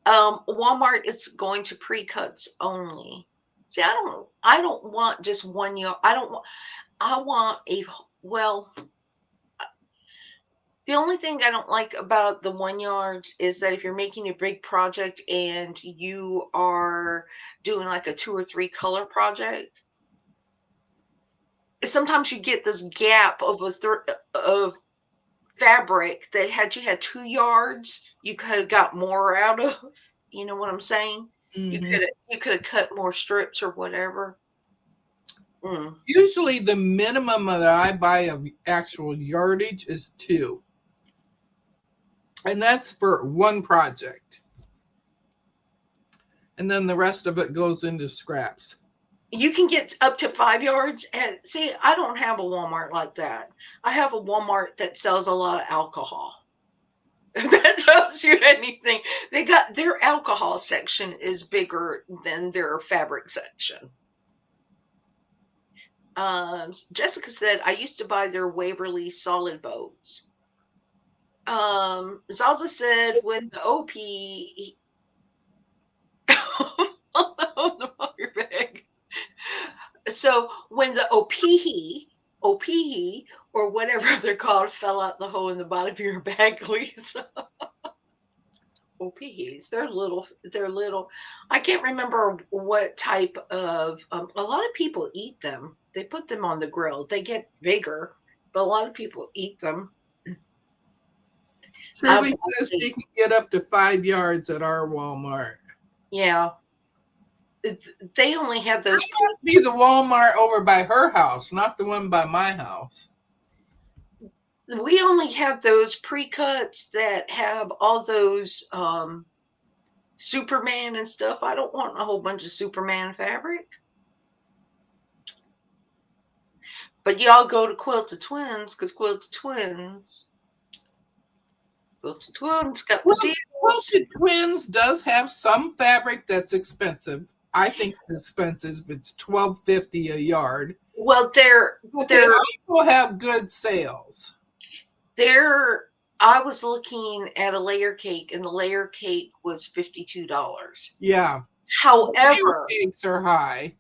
Walmart is going to pre-cuts only. See, I don't want just 1 yard. I want the only thing I don't like about the 1 yards is that if you're making a big project and you are doing like a 2 or 3 color project, sometimes you get this gap of fabric that had you had 2 yards, you could have got more out of. You know what I'm saying? Mm-hmm. You could have cut more strips or whatever. Usually the minimum that I buy of actual yardage is 2. And that's for one project. And then the rest of it goes into scraps. You can get up to 5 yards. And see, I don't have a Walmart like that. I have a Walmart that sells a lot of alcohol. If that tells you anything, they got their alcohol section is bigger than their fabric section. Jessica said, I used to buy their Waverly solid boats. Zaza said, when the OP, your bag. So when the OPE, or whatever they're called, fell out the hole in the bottom of your bag, Lisa. OPEs, they're little. I can't remember what type of. A lot of people eat them. They put them on the grill. They get bigger, but a lot of people eat them. Shirley says she can get up to 5 yards at our Walmart. Yeah. They only have those. That must be the Walmart over by her house, not the one by my house. We only have those pre-cuts that have all those Superman and stuff. I don't want a whole bunch of Superman fabric. But y'all go to Quilted Twins because Quilted Twins got the deals. Quilted Twins does have some fabric that's expensive. I think it's expensive. It's $12.50 a yard, Well, they're but they they're also have good sales. they're I was looking at a layer cake, and the layer cake was $52. Yeah. So the layer However, cakes are high.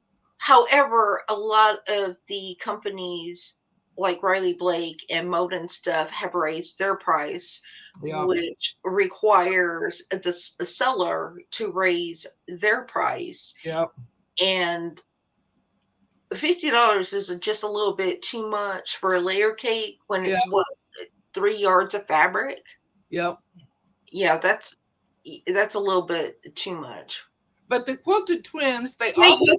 a lot of the companies like Riley Blake and Moda and stuff have raised their price, Yep. which requires the seller to raise their price. Yep. And $50 is just a little bit too much for a layer cake when Yep. it's what, 3 yards of fabric. Yep. Yeah, that's a little bit too much. But the quilted twins, they Wait, also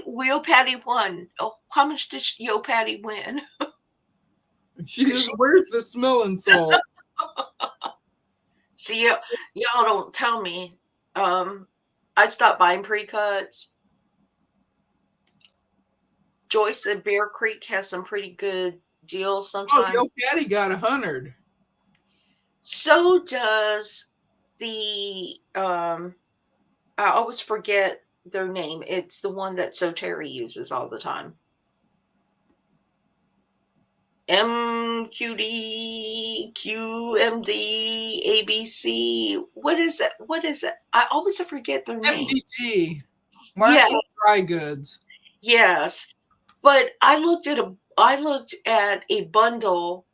Yo Patty won. Oh, how much did Yo Patty win? she is. Where's the smelling salt? See, y'all don't tell me. I stopped buying pre-cuts. Joyce at Bear Creek has some pretty good deals Oh, sometimes. Yo Patty got 100. So does the I always forget their name. It's the one that So Terry uses all the time. MQD, QMD, ABC. What is it? What is it? I always forget their name. MDG, Yeah, Marshall Dry Goods. yes. But I looked at a bundle,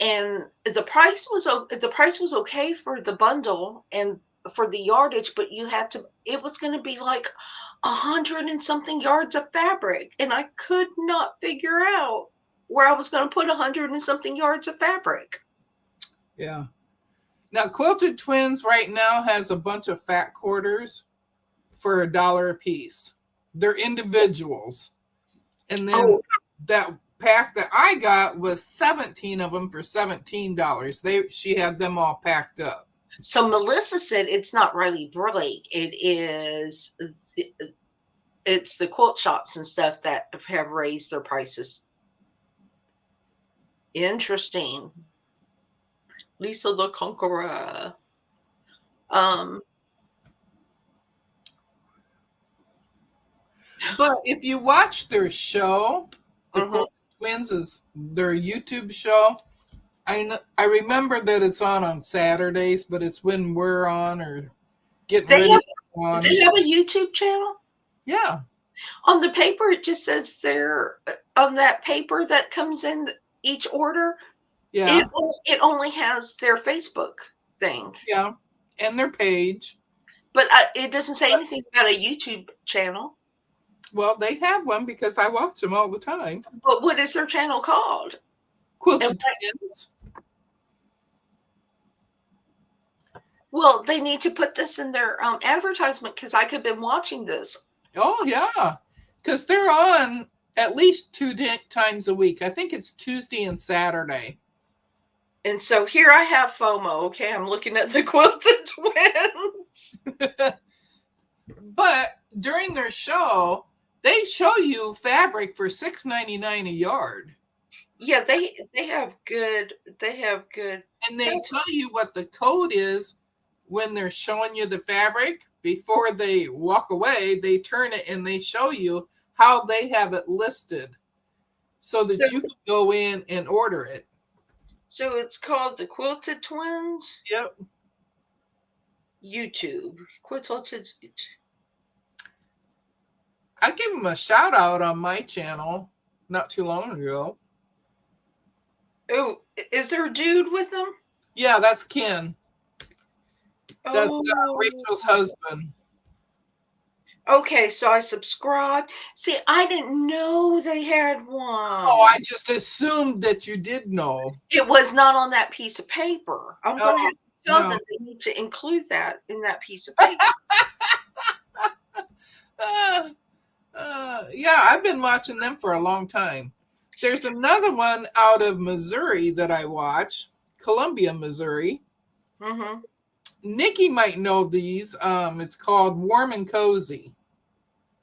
and the price was okay for the bundle and for the yardage, but it was going to be like 100 and something yards of fabric, and I could not figure out where I was going to put 100 and something yards of fabric. Yeah. Now, Quilted Twins right now has a bunch of fat quarters for $1 a piece. They're individuals. And then that pack that I got was 17 of them for $17. She had them all packed up. So Melissa said it's not Riley Blake. It's the quilt shops and stuff that have raised their prices. Interesting. Lisa the Conqueror. But if you watch their show, the Quilted Twins is their YouTube show. I remember that it's on Saturdays, but it's when we're on or getting ready to go on. They have a YouTube channel? Yeah. On the paper, it just says they're on that paper that comes in each order. Yeah. It only has their Facebook thing. Yeah. And their page. But it doesn't say anything about a YouTube channel. Well, they have one because I watch them all the time. But what is their channel called? Quilted Twins. Well, they need to put this in their advertisement because I could have been watching this. Oh, yeah. Because they're on at least 2 times a week. I think it's Tuesday and Saturday. And so here I have FOMO. Okay, I'm looking at the Quilted Twins. But during their show, they show you fabric for $6.99 a yard. Yeah, they have good. And they tell you what the code is when they're showing you the fabric. Before they walk away, they turn it and they show you how they have it listed so that you can go in and order it. So it's called the Quilted Twins? Yep. YouTube. Quilted. I gave them a shout out on my channel not too long ago. Oh, is there a dude with them? Yeah, that's Ken. That's Rachel's husband. Okay, so I subscribed. See, I didn't know they had one. Oh, I just assumed that you did know. It was not on that piece of paper. I'm going to have to tell no. them they need to include that in that piece of paper. Yeah, I've been watching them for a long time. There's another one out of Missouri that I watch, Columbia, Missouri. Mm-hmm. Nikki might know these. It's called Warm and Cozy.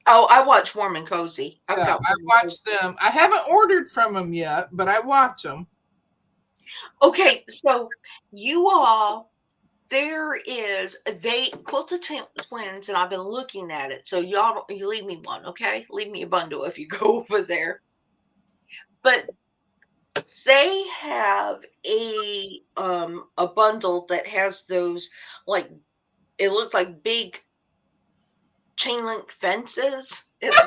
Oh, I watch Warm and Cozy. I watch them. I haven't ordered from them yet, but I watch them. Okay, so you all they Quilted Twins, and I've been looking at it. So you leave me one, okay? Leave me a bundle if you go over there. But they have a bundle that has those, like, it looks like big chain link fences. It's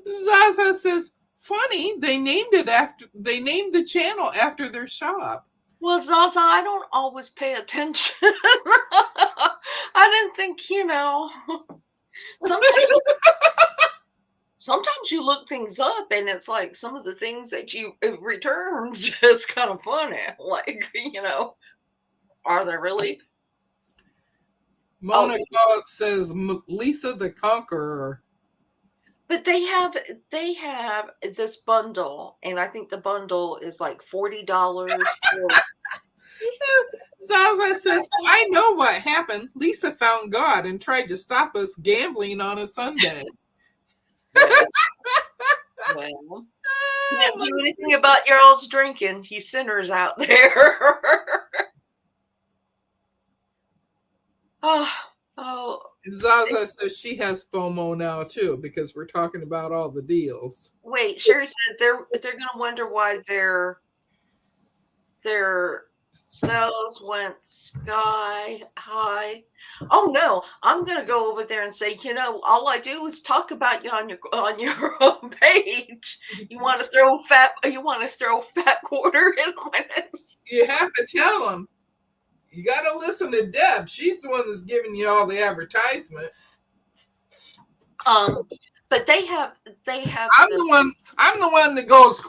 Zaza says, funny, they named the channel after their shop. well, Zaza, I don't always pay attention. I didn't think, sometimes sometimes you look things up and it's like some of the things that you it returns is kind of funny. Like, are there really? Mona Gog says Lisa the Conqueror. But they have this bundle, and I think the bundle is like $40. Zaza says, I know what happened. Lisa found God and tried to stop us gambling on a Sunday. Well, can't do anything about your all's drinking, you sinners out there. oh, Zaza says she has FOMO now too because we're talking about all the deals. wait, Sherry said they're gonna wonder why their sales went sky high. Oh no, I'm gonna go over there and say, all I do is talk about you on your own page. You want to throw fat quarter in on this? You have to tell them. You got to listen to Deb. She's the one that's giving you all the advertisement. But they have. I'm the one that goes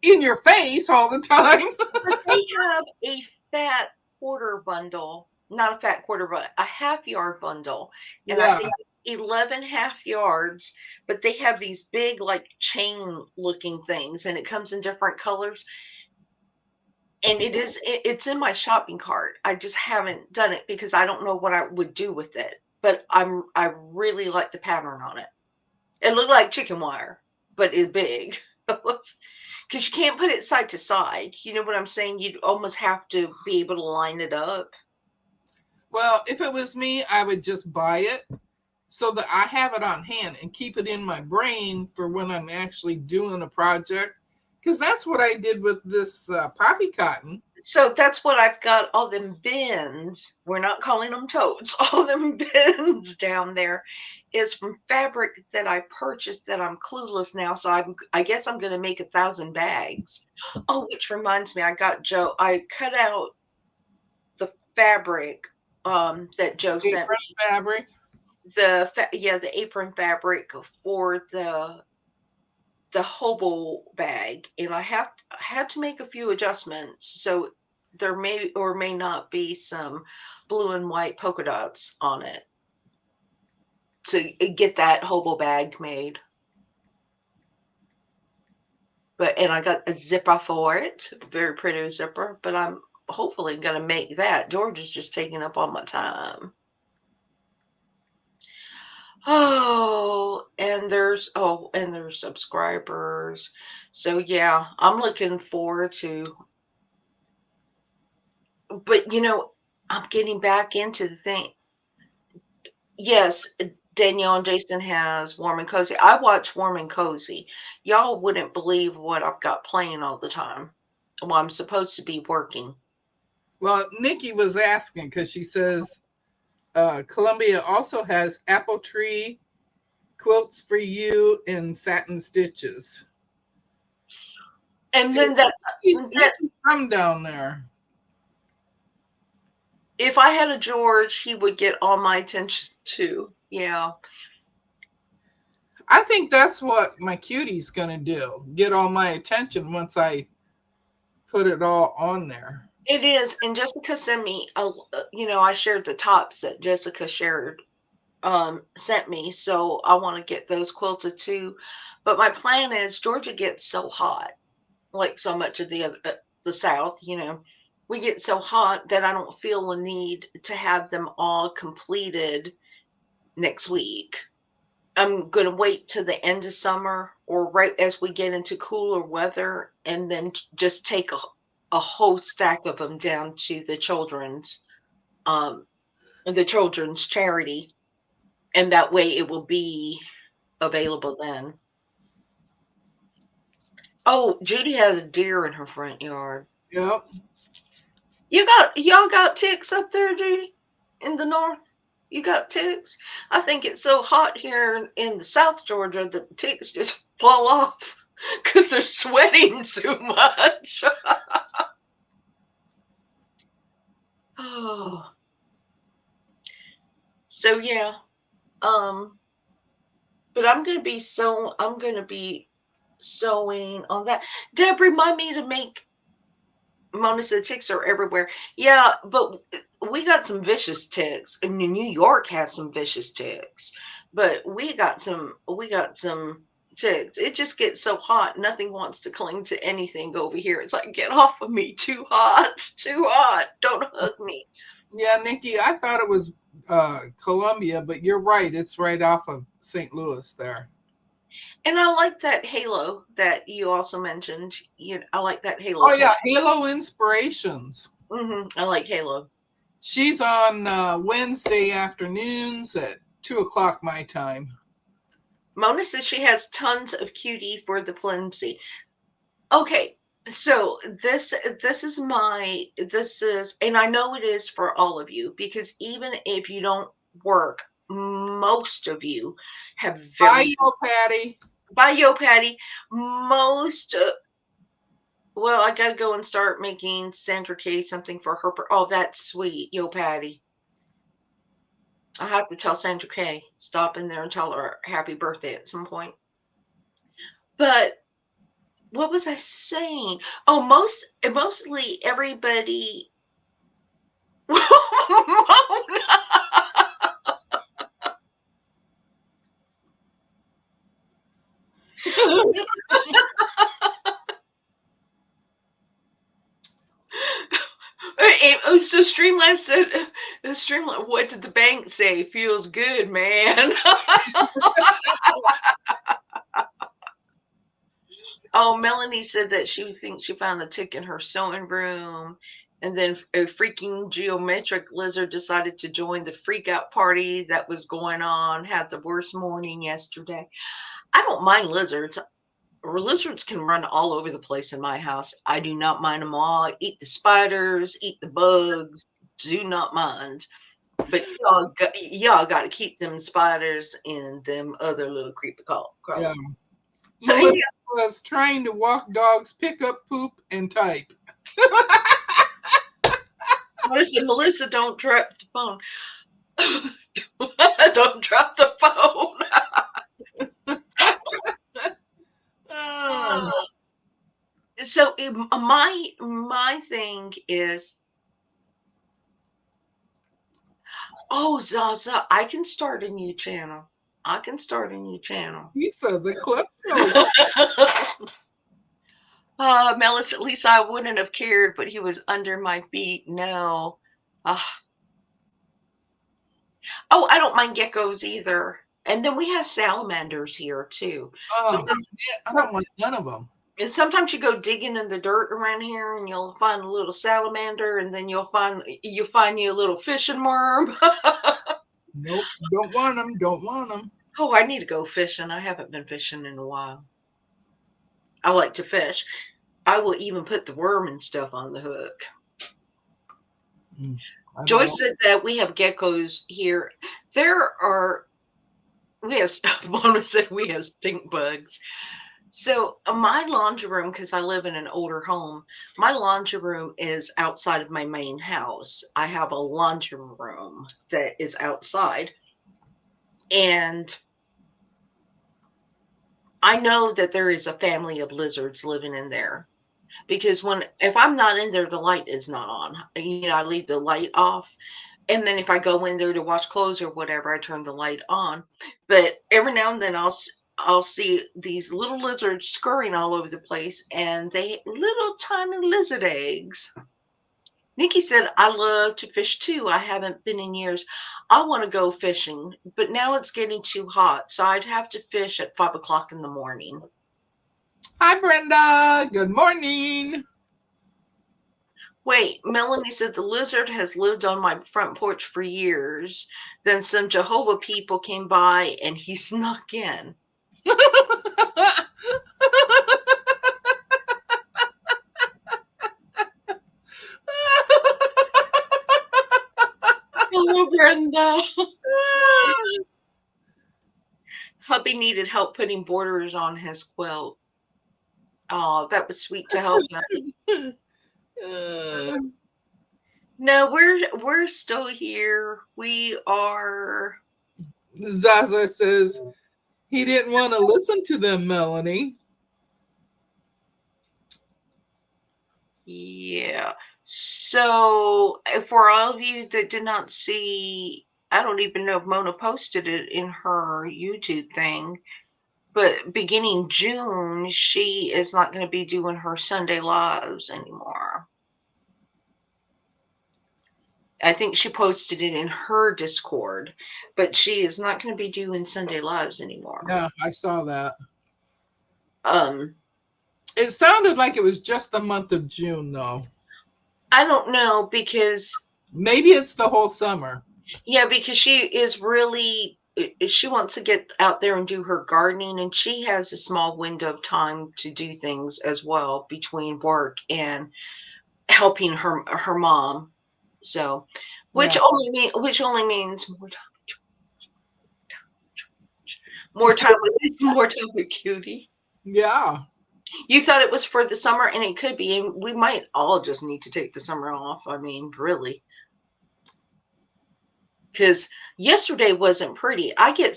in your face all the time. But they have a fat quarter bundle, not a fat quarter, but a half yard bundle, and I think it's 11 half yards. But they have these big, like, chain looking things, and it comes in different colors. And it's in my shopping cart. I just haven't done it because I don't know what I would do with it. But I really like the pattern on it. It looked like chicken wire, but it's big. Because you can't put it side to side. You know what I'm saying? You'd almost have to be able to line it up. Well, if it was me, I would just buy it so that I have it on hand and keep it in my brain for when I'm actually doing a project. Because that's what I did with this poppy cotton. So that's what I've got, all them bins. We're not calling them totes. All them bins down there is from fabric that I purchased that I'm clueless now. So I guess I'm going to make 1,000 bags. Oh, which reminds me, I cut out the fabric that Joe sent me. Fabric? The apron fabric for the hobo bag, and I had to make a few adjustments, so there may or may not be some blue and white polka dots on it to get that hobo bag made. And I got a zipper for it, very pretty zipper, but I'm hopefully gonna make that. George is just taking up all my time. And there's subscribers. So yeah, I'm looking forward to, but I'm getting back into the thing. Yes, Danielle and Jason has Warm and Cozy. I watch Warm and Cozy. Y'all wouldn't believe what I've got playing all the time. Well, I'm supposed to be working. Well, Nikki was asking because she says Columbia also has apple tree quilts for you in satin stitches. And then Nikki's from down there. If I had a George, he would get all my attention too. Yeah. I think that's what my cutie's going to do. Get all my attention once I put it all on there. It is. And Jessica sent me, I shared the tops that Jessica sent me. So I want to get those quilted too. But my plan is Georgia gets so hot, like so much of the South, we get so hot that I don't feel a need to have them all completed next week. I'm going to wait till the end of summer or right as we get into cooler weather and then just take a whole stack of them down to um, the children's charity, and that way it will be available then. Oh, Judy has a deer in her front yard. Yep. Y'all got ticks up there, Judy, in the north. You got ticks. I think it's so hot here in the South Georgia that the ticks just fall off because they're sweating too much. Oh, so yeah. Um, but I'm gonna be sewing on that. Deb, remind me to make Mona said ticks are everywhere. Yeah, but we got some vicious ticks. And New York has some vicious ticks, but we got some ticks. It just gets so hot, nothing wants to cling to anything over here. It's like, get off of me, too hot, too hot. Don't hug me. Yeah, Nikki, I thought it was Columbia, but you're right. It's right off of St. Louis there. And I like that halo that you also mentioned. I like that halo. Oh, yeah, Halo Inspirations. I like halo. She's on Wednesday afternoons at 2 o'clock my time. Mona says she has tons of cutie for the flimsy. Okay, so this is and I know it is for all of you, because even if you don't work, most of you have Bye, very Yo Patty. Bye, Yo Patty. Most well, I gotta go and start making Sandra K something for her. Oh, that's sweet, Yo Patty. I have to tell Sandra K, stop in there and tell her happy birthday at some point. But what was I saying? Oh, mostly everybody. Mona. So Streamline said, Streamline, what did the bank say? Feels good, man. Oh, Melanie said that she thinks she found a tick in her sewing room. And then a freaking geometric lizard decided to join the freak out party that was going on, had the worst morning yesterday. I don't mind lizards. Lizards can run all over the place in my house. I do not mind them all. Eat the spiders, eat the bugs, do not mind. But y'all got to keep them spiders and them other little creepy crawlers. Yeah. So Melissa was trying to walk dogs, pick up poop, and type. Melissa, don't drop the phone. Don't drop the phone. So my thing is, Zaza, I can start a new channel. Lisa, the clip. Melissa, at least I wouldn't have cared, but he was under my feet. No. Oh, I don't mind geckos either. And then we have salamanders here too. Oh, I don't want none of them. And sometimes you go digging in the dirt around here and you'll find a little salamander, and then you'll find you a little fishing worm. Nope, don't want them. Oh, I need to go fishing. I haven't been fishing in a while. I like to fish. I will even put the worm and stuff on the hook. Joyce said that we have geckos here. Mona said we have stink bugs. So my laundry room, because I live in an older home, my laundry room is outside of my main house. I have a laundry room that is outside. And I know that there is a family of lizards living in there, because if I'm not in there, the light is not on. I leave the light off. And then if I go in there to wash clothes or whatever, I turn the light on. But every now and then I'll see these little lizards scurrying all over the place, and they little tiny lizard eggs. Nikki said, I love to fish too. I haven't been in years. I want to go fishing, but now it's getting too hot, so I'd have to fish at 5 o'clock in the morning. Hi, Brenda. Good morning. Wait, Melanie said the lizard has lived on my front porch for years. Then some Jehovah people came by and he snuck in. Hello, Brenda. Hubby needed help putting borders on his quilt. Oh, that was sweet to help him. No, we're still here. We are. Zaza says he didn't want to listen to them, Melanie. Yeah. So, for all of you that did not see, I don't even know if Mona posted it in her YouTube thing, but beginning June, she is not going to be doing her Sunday lives anymore. I think she posted it in her Discord, but she is not going to be doing Sunday lives anymore. Yeah, I saw that. Um, It sounded like it was just the month of June, though. I don't know because Maybe it's the whole summer. yeah, because she is really she wants to get out there and do her gardening, and she has a small window of time to do things as well between work and helping her mom. So, which Yeah. only means more time with more time with Cutie. Yeah. You thought it was for the summer, and it could be, and we might all just need to take the summer off. I mean, really, because yesterday wasn't pretty. I get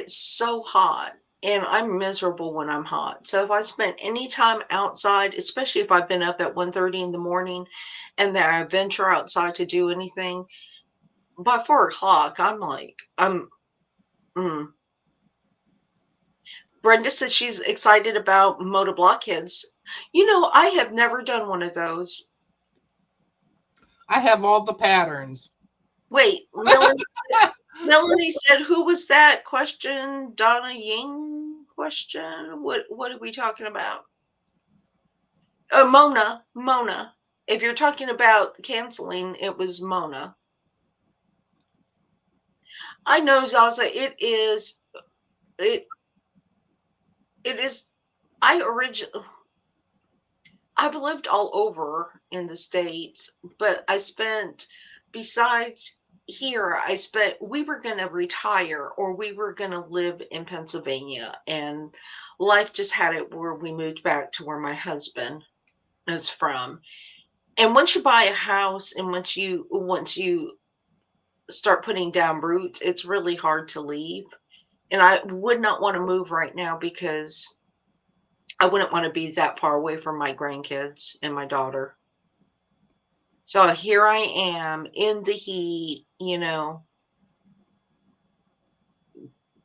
so hot, and I'm miserable when I'm hot. So if I spent any time outside, especially if I've been up at 1:30 in the morning, and then I venture outside to do anything, by 4 o'clock, I'm like, mm. Brenda said she's excited about Moto Blockheads. You know, I have never done one of those. I have all the patterns. Wait, Melanie said, "Who was that?" Question. Donna Ying question. What are we talking about? Mona. Mona. If you're talking about canceling, it was Mona. I know, Zaza. It it is. I originally I've lived all over in the States, but I spent, besides here, we were going to retire or we were going to live in Pennsylvania. And life just had it where we moved back to where my husband is from. And once you buy a house and once you start putting down roots, it's really hard to leave. And I would not want to move right now because I wouldn't want to be that far away from my grandkids and my daughter. So here I am in the heat,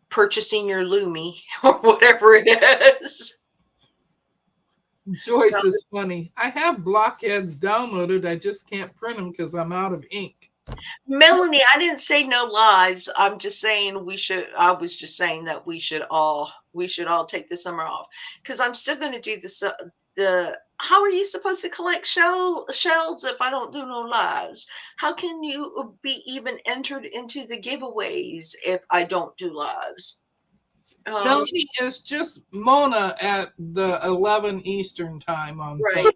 purchasing your Lumi or whatever it is. Joyce is funny. I have blockheads downloaded. I just can't print them because I'm out of ink. Melanie, I didn't say no lives. I'm just saying I was just saying that we should all take the summer off because I'm still going to do the how are you supposed to collect shells if I don't do no lives? How can you be even entered into the giveaways if I don't do lives? Melanie is just Mona at the 11 Eastern time on Right. Sunday.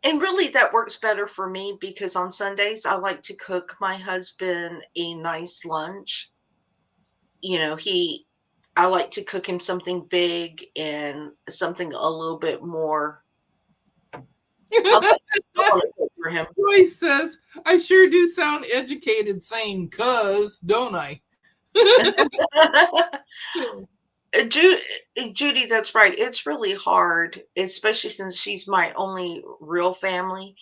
And really, that works better for me because on Sundays, I like to cook my husband a nice lunch. I like to cook him something big and something a little bit more. I want to cook for him. Joyce says, I sure do sound educated saying cuz, don't I? Judy, that's right. It's really hard, especially since she's my only real family.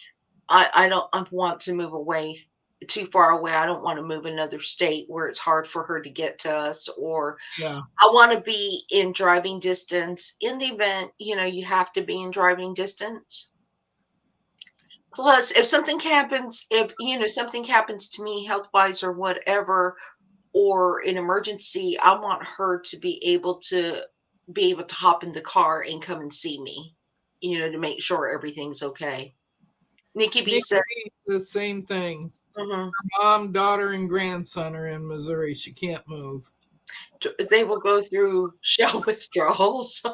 I don't want to move away too far away. I don't want to move another state where it's hard for her to get to us, or Yeah. I want to be in driving distance in the event, you have to be in driving distance. Plus, if something happens, something happens to me health wise or whatever, or an emergency, I want her to be able to hop in the car and come and see me, to make sure everything's okay. Nikki B Nikki said, the same thing. mhm, Mom, daughter, and grandson are in Missouri. She can't move. they will go through shell withdrawals.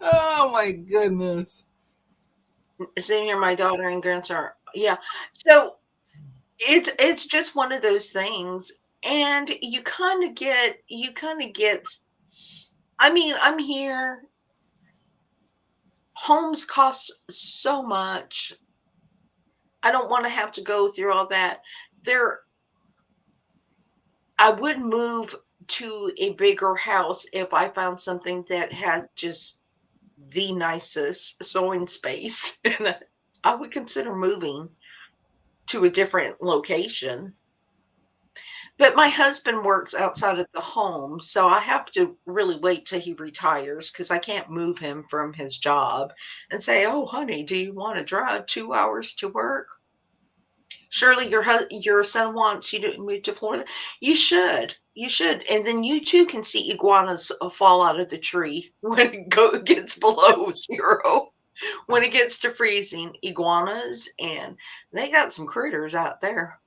Oh my goodness. Same here, my daughter and grandson. Yeah. So it's just one of those things. And I mean, I'm here. Homes cost so much. I don't want to have to go through all that. There I would move to a bigger house if I found something that had just the nicest sewing space. And I would consider moving to a different location. But my husband works outside of the home, so I have to really wait till he retires because I can't move him from his job and say, "Oh, honey, do you want to drive 2 hours to work? Surely your son wants you to move to Florida. You should, and then you too can see iguanas fall out of the tree when gets below zero. When it gets to freezing, iguanas and they got some critters out there."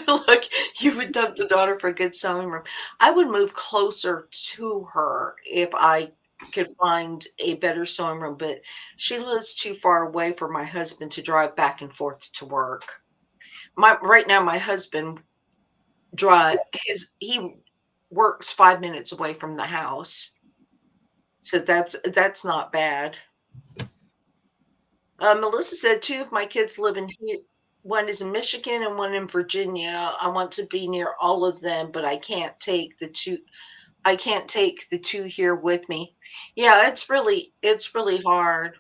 Look, you would dump the daughter for a good sewing room. I would move closer to her if I could find a better sewing room, but she lives too far away for my husband to drive back and forth to work. My right now, my husband drive his he works 5 minutes away from the house, so that's not bad. Melissa said two of my kids live in here. One is in Michigan and one in Virginia. I want to be near all of them, but I can't take the two. I can't take the two here with me. Yeah, it's really hard.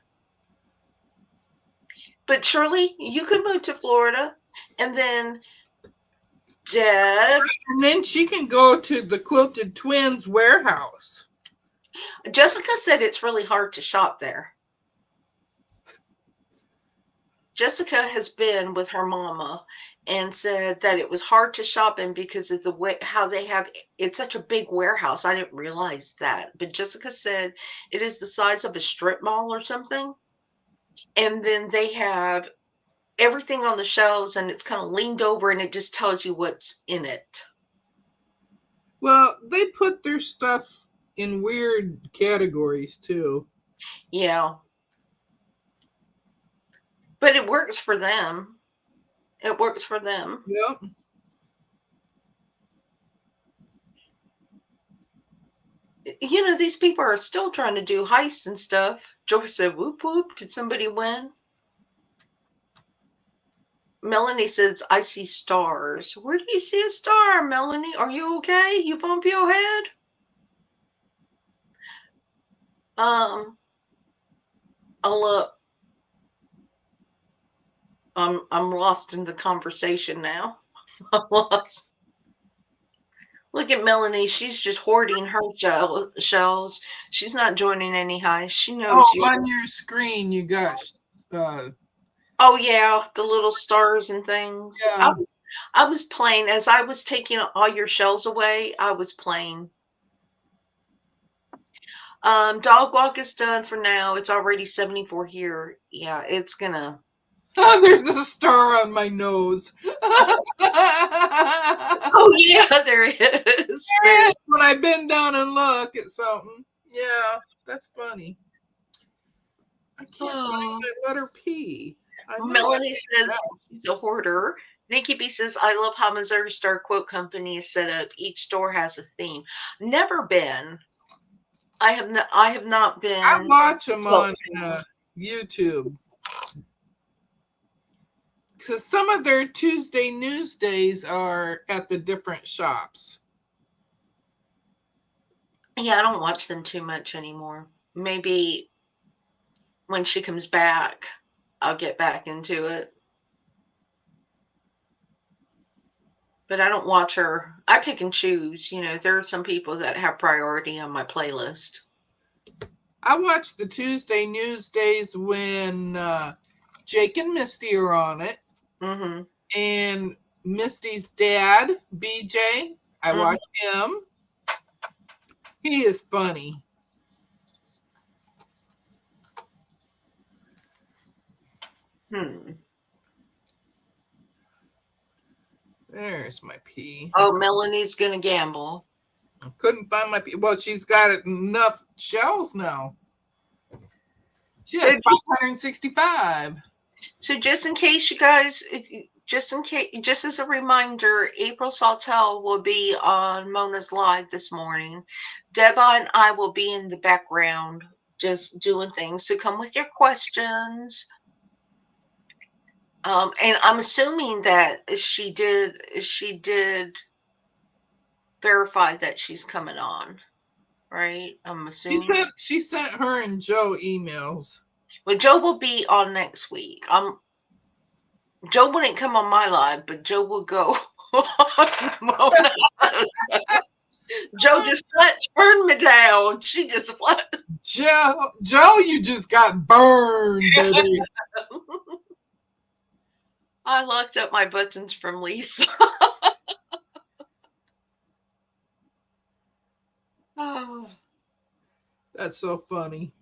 But surely you could move to Florida, and then Deb, And then she can go to the Quilted Twins warehouse. Jessica said it's really hard to shop there. Jessica has been with her mama and said that it was hard to shop in because of the way how they have it's such a big warehouse. I didn't realize that. But Jessica said it is the size of a strip mall or something. And then they have everything on the shelves and it's kind of leaned over and it just tells you what's in it. Well, they put their stuff in weird categories too. Yeah. But it works for them. It works for them. Yep. These people are still trying to do heists and stuff. Joyce said, whoop whoop. Did somebody win? Melanie says, I see stars. Where do you see a star, Melanie? Are you okay? You bump your head? Um, I'll look. I'm lost in the conversation now. I'm lost. Look at Melanie. She's just hoarding her shells. She's not joining any highs. She knows Oh, you. on your screen you got Oh yeah, the little stars and things. yeah. I was playing as I was taking all your shells away. I was playing. Dog walk is done for now. It's already 74 here. Yeah, it's gonna. Oh, there's a star on my nose. Oh yeah, there is. When I bend down and look at something. Yeah, that's funny. I can't find Oh. that letter P. I know Melanie I says she's a hoarder. Nikki B says, I love how Missouri Star Quote Company is set up. Each store has a theme. Never been. I have not been. I watch them Well, on YouTube. Because some of their Tuesday news days are at the different shops. yeah, I don't watch them too much anymore. Maybe when she comes back, I'll get back into it. But I don't watch her. I pick and choose. There are some people that have priority on my playlist. I watch the Tuesday news days when Jake and Misty are on it. Mm-hmm. And Misty's dad, BJ, I watch him. He is funny. Hmm. There's my P. Oh, Melanie's gonna gamble. I couldn't find my P. Well, she's got enough shells now. She So has 565. So just in case you guys, just as a reminder, April Saltel will be on Mona's Live this morning. Deba and I will be in the background just doing things. So come with your questions. And I'm assuming that she did verify that she's coming on, right? I'm assuming. She sent her and Joe emails. Well, Joe will be on next week. Joe wouldn't come on my live, but Joe will go on Mona. Joe just flat turned me down. She just flat. Joe, you just got burned, baby. I locked up my buttons from Lisa. Oh, That's so funny.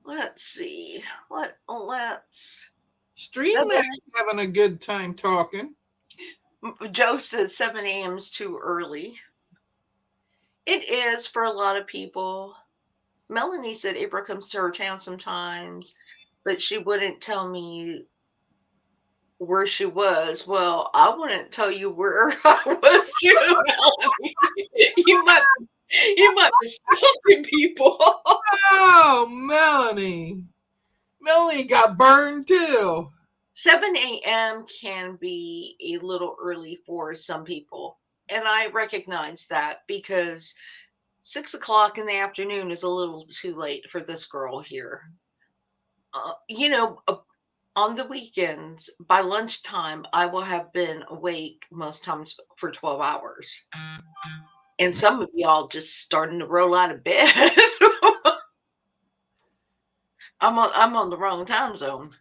let's see. Let's. Streamland having a good time talking. Joe said 7 a.m. is too early. It is for a lot of people. Melanie said April comes to her town sometimes, but she wouldn't tell me where she was. Well, I wouldn't tell you where I was too, Melanie. You might be stalking people. Oh, Melanie. Melanie got burned too. 7 a.m. can be a little early for some people. And I recognize that because 6 o'clock in the afternoon is a little too late for this girl here. On the weekends, by lunchtime, I will have been awake most times for 12 hours. And some of y'all just starting to roll out of bed. I'm on the wrong time zone.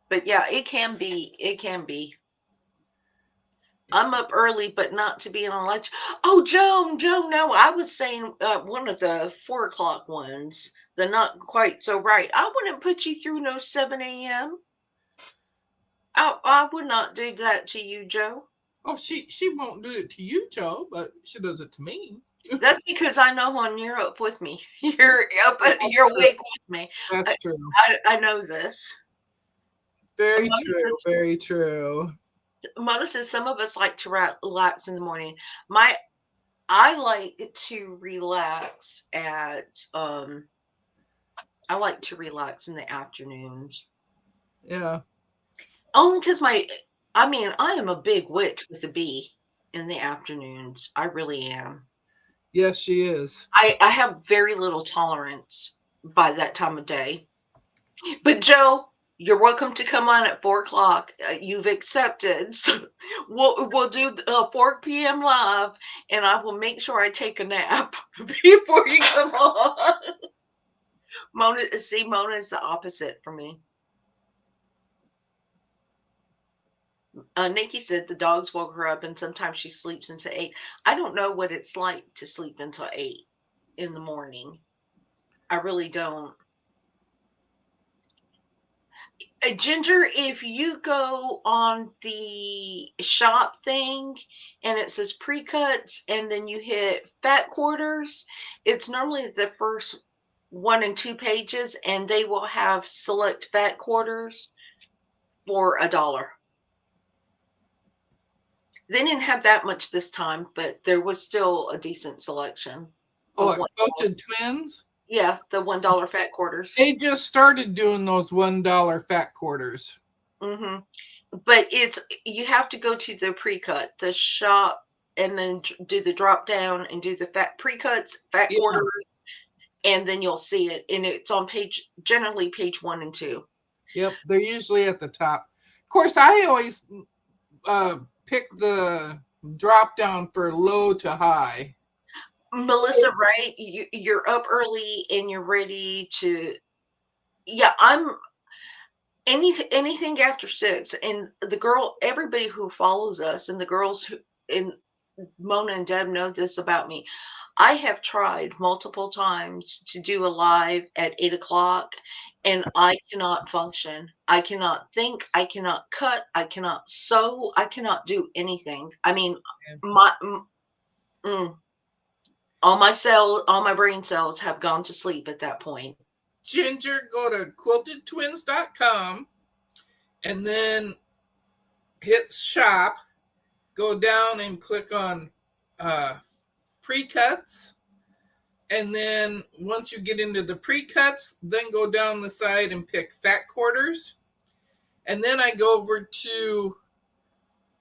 But yeah, it can be. I'm up early, but not to be on lunch. Oh, Joan, no, I was saying one of the 4 o'clock ones, the not quite so right. I wouldn't put you through no 7 a.m. I would not do that to you, Joe. Oh, she won't do it to you, Joe, but she does it to me. That's because I know when you're up with me. You're awake with me. That's true. I know this. Very true. Very true. Mona says some of us like to relax in the morning. I like to relax I like to relax in the afternoons. Yeah. Only because I am a big witch with a B in the afternoons. I really am. Yes, she is. I have very little tolerance by that time of day. But Joe, you're welcome to come on at 4 o'clock. You've accepted. So we'll do 4 p.m. live, and I will make sure I take a nap before you come on. Mona is the opposite for me. Nikki said the dogs woke her up, and sometimes she sleeps until 8. I don't know what it's like to sleep until 8 in the morning. I really don't. Ginger, if you go on the shop thing and it says pre-cuts and then you hit fat quarters, it's normally the first 1 and 2 pages, and they will have select fat quarters for $1. They didn't have that much this time, but there was still a decent selection. Oh, Quilted Twins? Yeah, the $1 fat quarters. They just started doing those $1 fat quarters. Mm-hmm. But you have to go to the pre-cut, the shop, and then do the drop down and do the pre-cuts, fat quarters, and then you'll see it. And it's on generally page 1 and 2. Yep, they're usually at the top. Of course, I always pick the drop down for low to high. Melissa, right? You're up early and you're ready to. Yeah, I'm. Anything after 6, and everybody who follows us, and the girls and Mona and Deb know this about me. I have tried multiple times to do a live at 8 o'clock, and I cannot function. I cannot think. I cannot cut. I cannot sew. I cannot do anything. I mean, my mm, all my brain cells have gone to sleep at that point. Ginger, go to quiltedtwins.com and then hit shop. Go down and click on pre-cuts. And then once you get into the pre-cuts, then go down the side and pick fat quarters. And then I go over to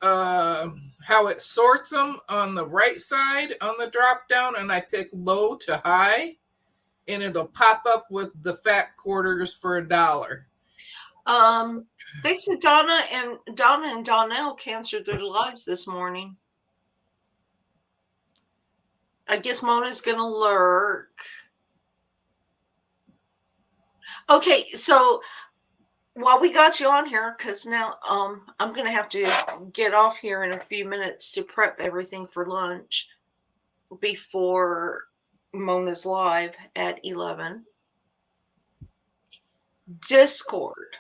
how it sorts them on the right side on the drop down, and I pick low to high, and it'll pop up with the fat quarters for $1. They said Donna and Donnell canceled their lives this morning. I guess Mona's gonna lurk. Okay, so while we got you on here, because now I'm gonna have to get off here in a few minutes to prep everything for lunch before Mona's live at 11. Discord.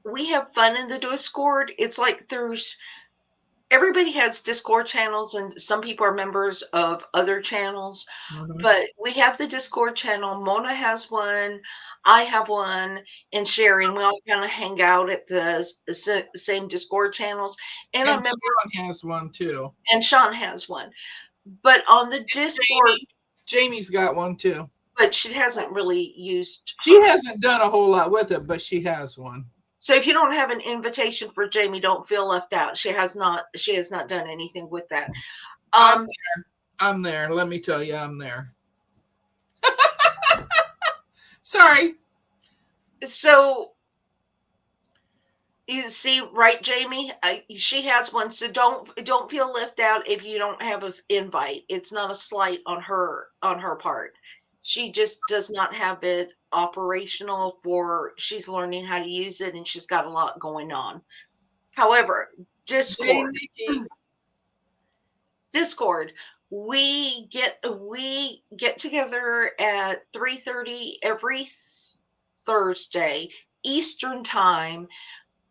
We have fun in the Discord. It's like everybody has Discord channels, and some people are members of other channels. Mm-hmm. But we have the Discord channel. Mona has one. I have one, and Sherry, and we all kind of hang out at the same Discord channels. And Sean has one too. And Sean has one. But on the Discord, Jamie's got one too. But she hasn't really used. She hasn't done a whole lot with it, but she has one. So if you don't have an invitation for Jamie, don't feel left out. She has not done anything with that. I'm there. Let me tell you, I'm there. Sorry. So you see, right, Jamie? She has one, so don't feel left out if you don't have an invite. It's not a slight on her part. She just does not have it operational she's learning how to use it, and she's got a lot going on. However, Discord, we get together at 3:30 every Thursday Eastern time.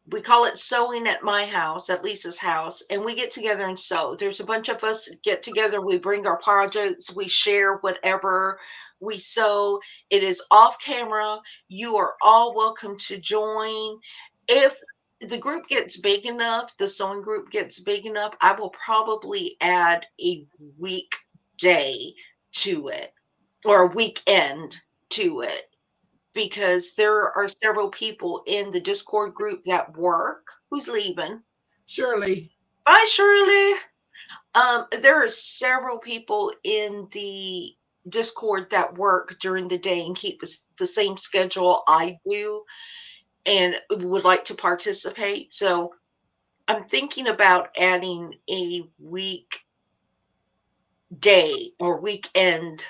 We call it sewing at my house, at Lisa's house, and we get together and sew. There's a bunch of us get together. We bring our projects. We share whatever we sew. It is off camera. You are all welcome to join. If the group gets big enough, the sewing group gets big enough, I will probably add a weekday to it, or a weekend to it, because there are several people in the Discord group that work. Who's leaving? Shirley. Bye, Shirley. There are several people in the Discord that work during the day and keep the same schedule I do and would like to participate. So I'm thinking about adding a weekday or weekend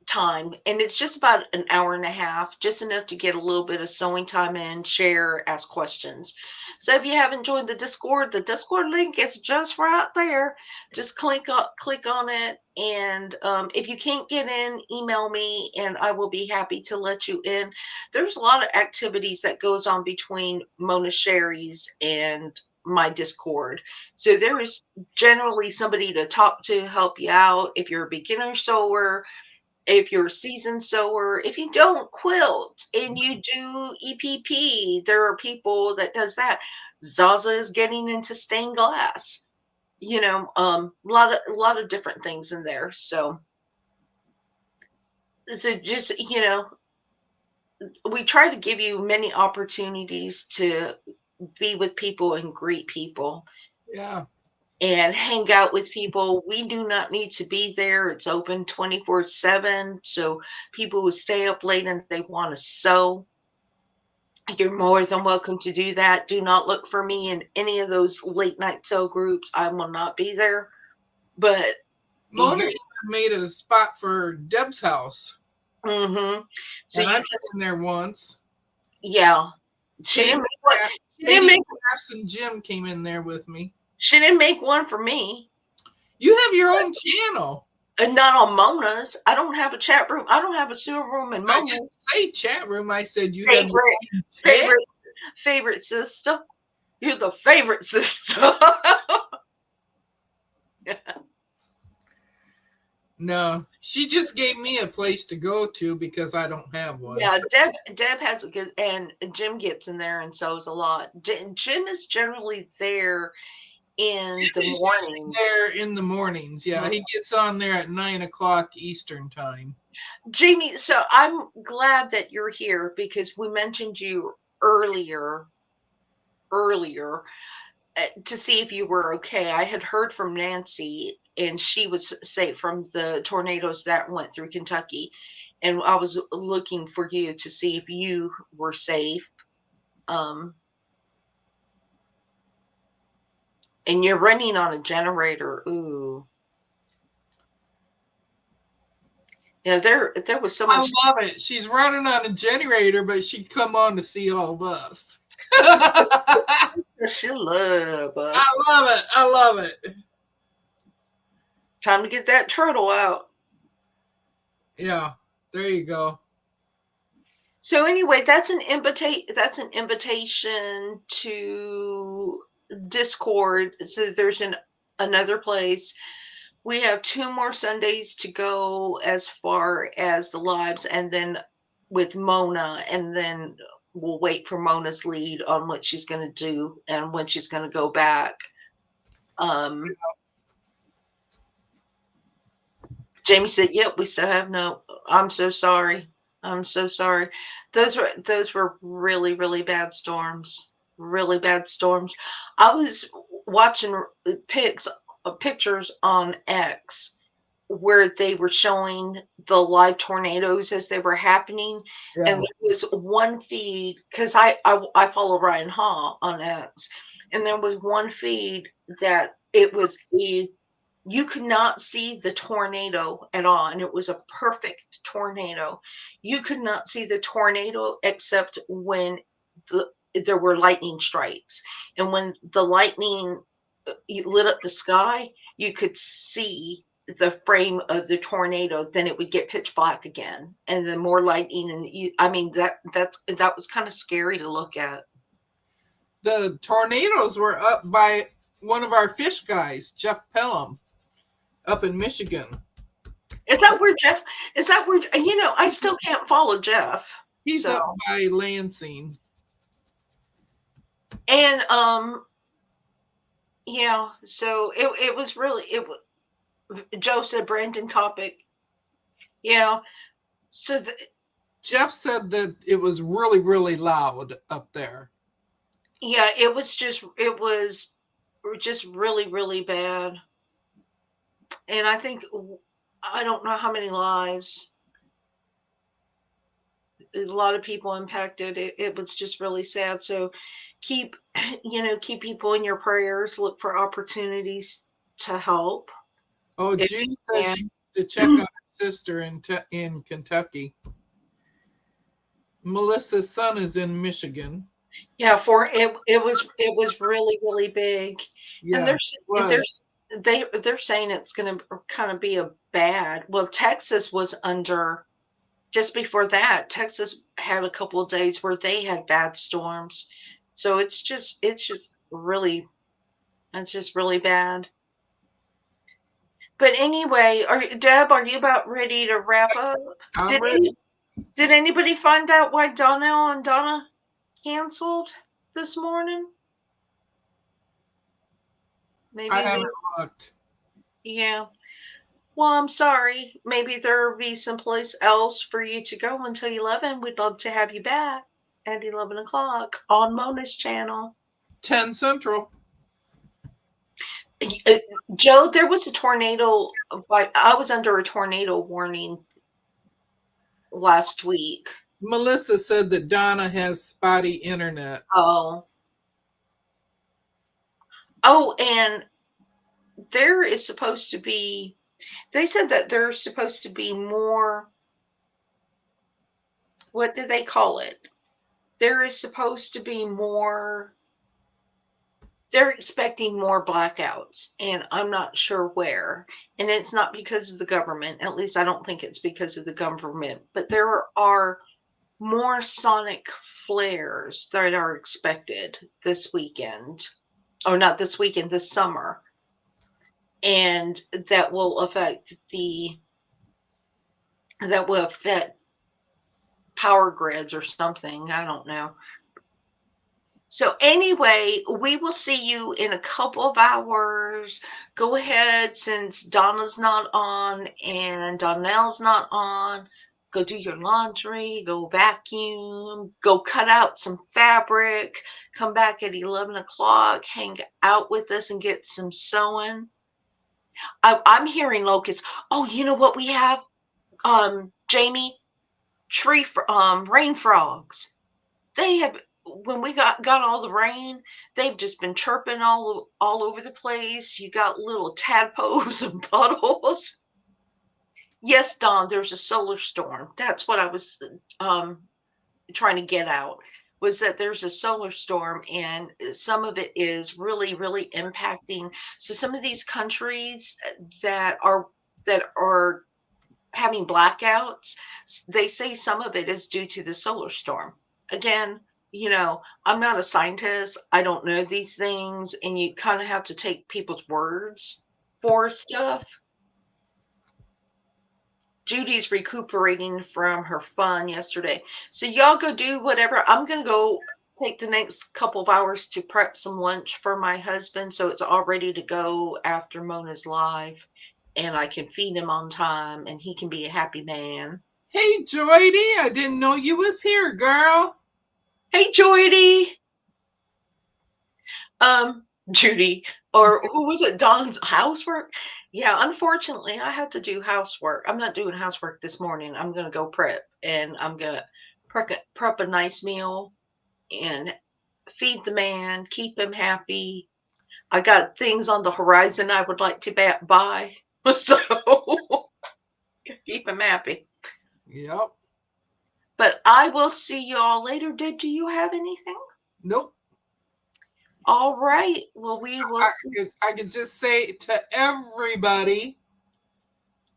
time, and it's just about an hour and a half, just enough to get a little bit of sewing time in, share, ask questions. So if you haven't joined the Discord link is just right there. Just click on it, and if you can't get in, email me and I will be happy to let you in. There's a lot of activities that goes on between Mona Sherry's and my Discord, so there is generally somebody to talk to, help you out if you're a beginner sewer, if you're a seasoned sewer, if you don't quilt and you do EPP, there are people that does that. Zaza is getting into stained glass, a lot of different things in there. So just, we try to give you many opportunities to be with people and greet people. Yeah. And hang out with people. We do not need to be there. It's open 24/7. So people who stay up late and they want to sew, you're more than welcome to do that. Do not look for me in any of those late night sew groups. I will not be there. But Mona made a spot for Deb's house. Mm-hmm. So and I've been in there once. Yeah. She didn't make one. And Jim came in there with me. She didn't make one for me. You have your own channel. And not on Mona's. I don't have a chat room. I don't have a sewer room in I Mona's. didn't say chat room. I said you have your Favorite, own chat. favorite sister. You're the favorite sister. No, she just gave me a place to go to because I don't have one. Yeah, Deb has a good, and Jim gets in there and sews a lot. Jim is generally there in the He's usually mornings. there in the mornings. Yeah, he gets on there at 9 o'clock Eastern time. Jamie, so I'm glad that you're here because we mentioned you earlier to see if you were okay. I had heard from Nancy, and she was safe from the tornadoes that went through Kentucky, and I was looking for you to see if you were safe. Um, and you're running on a generator. Ooh, yeah. There was so I much. love it. She's running on a generator, but she'd come on to see all of us. She love us. I love it. I love it. Time to get that turtle out. Yeah, there you go. So anyway, that's an invitation to Discord. So there's another place. We have 2 more Sundays to go as far as the lives, and then with Mona, and then we'll wait for Mona's lead on what she's going to do and when she's going to go back. Jamie said, "Yep, we still have no." I'm so sorry. I'm so sorry. Those were really, really bad storms. Really bad storms. I was watching pictures on X where they were showing the live tornadoes as they were happening, Yeah. and there was one feed because I follow Ryan Hall on X, and there was one feed that it was you could not see the tornado at all, and it was a perfect tornado. You could not see the tornado except when there were lightning strikes, and when the lightning lit up the sky, you could see the frame of the tornado. Then it would get pitch black again, and then more lightning, and I mean that was kind of scary to look at. The tornadoes were up by one of our fish guys, Jeff Pelham, up in Michigan. Is that where Jeff? Is that where I still can't follow Jeff. He's So. up by Lansing. And yeah, so it was really Joe said Brandon Kopic. Yeah. So Jeff said that it was really, really loud up there. yeah, it was just really, really bad. And I think I don't know how many lives. A lot of people impacted. It was just really sad. So keep people in your prayers. Look for opportunities to help. Oh, If Judy you says can. she needs to check on her sister in Kentucky. Melissa's son is in Michigan. Yeah, it was really, really big. And Yeah, they're saying it's going to kind of be a bad. Well, Texas was under just before that. Texas had a couple of days where they had bad storms. So it's just really bad. But anyway, Deb, are you about ready to wrap up? I'm ready. Did anybody find out why Donnell and Donna canceled this morning? Maybe I haven't looked. Yeah. Well, I'm sorry. Maybe there'll be someplace else for you to go until 11. We'd love to have you back at 11 o'clock on Mona's channel. 10 Central. Joe, there was a tornado. I was under a tornado warning last week. Melissa said that Donna has spotty internet. Oh, and there is supposed to be, they said that there's supposed to be more, what do they call it? There is supposed to be more they're expecting more blackouts, and I'm not sure where. And it's not because of the government. At least I don't think it's because of the government. But there are more sonic flares that are expected this weekend. Oh, not this weekend, this summer. And that will affect power grids or something. I don't know. So anyway, we will see you in a couple of hours. Go ahead, since Donna's not on and Donnell's not on. Go do your laundry, go vacuum, go cut out some fabric, come back at 11 o'clock, hang out with us and get some sewing. I'm hearing locusts. Oh, you know what we have? Jamie, rain frogs. They have, when we got all the rain, they've just been chirping all over the place. You got little tadpoles and puddles. Yes, Don, there's a solar storm. That's what I was trying to get out, was that there's a solar storm and some of it is really, really impacting. So some of these countries that are having blackouts, they say some of it is due to the solar storm. Again, I'm not a scientist. I don't know these things, and you kind of have to take people's words for stuff. Judy's recuperating from her fun yesterday. So y'all go do whatever. I'm going to go take the next couple of hours to prep some lunch for my husband so it's all ready to go after Mona's live, and I can feed him on time and he can be a happy man. Hey, Joydy, I didn't know you was here, girl. Hey, Joydy. Judy, or who was it? Don's housework? Yeah, unfortunately, I have to do housework. I'm not doing housework this morning. I'm going to go prep, and I'm going to prep a nice meal and feed the man, keep him happy. I got things on the horizon I would like to buy, so keep him happy. Yep. But I will see you all later. Do you have anything? Nope. All right. Well, we will. I can just say to everybody.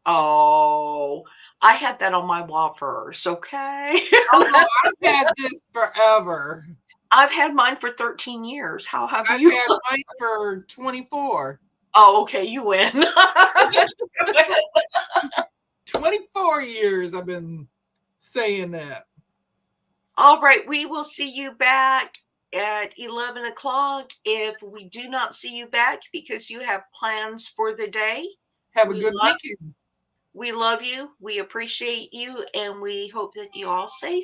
Oh, I had that on my wall first, okay? Oh, no, I've had this forever. I've had mine for 13 years. How have I've you? had mine for 24. Oh, okay, you win. 24 years I've been saying that. All right, we will see you back at 11 o'clock. If we do not see you back because you have plans for the day, have a good weekend. We love you. We appreciate you, and we hope that you all stay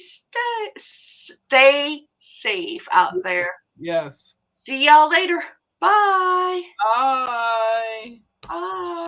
safe out there. Yes. See y'all later. Bye. Bye. Bye.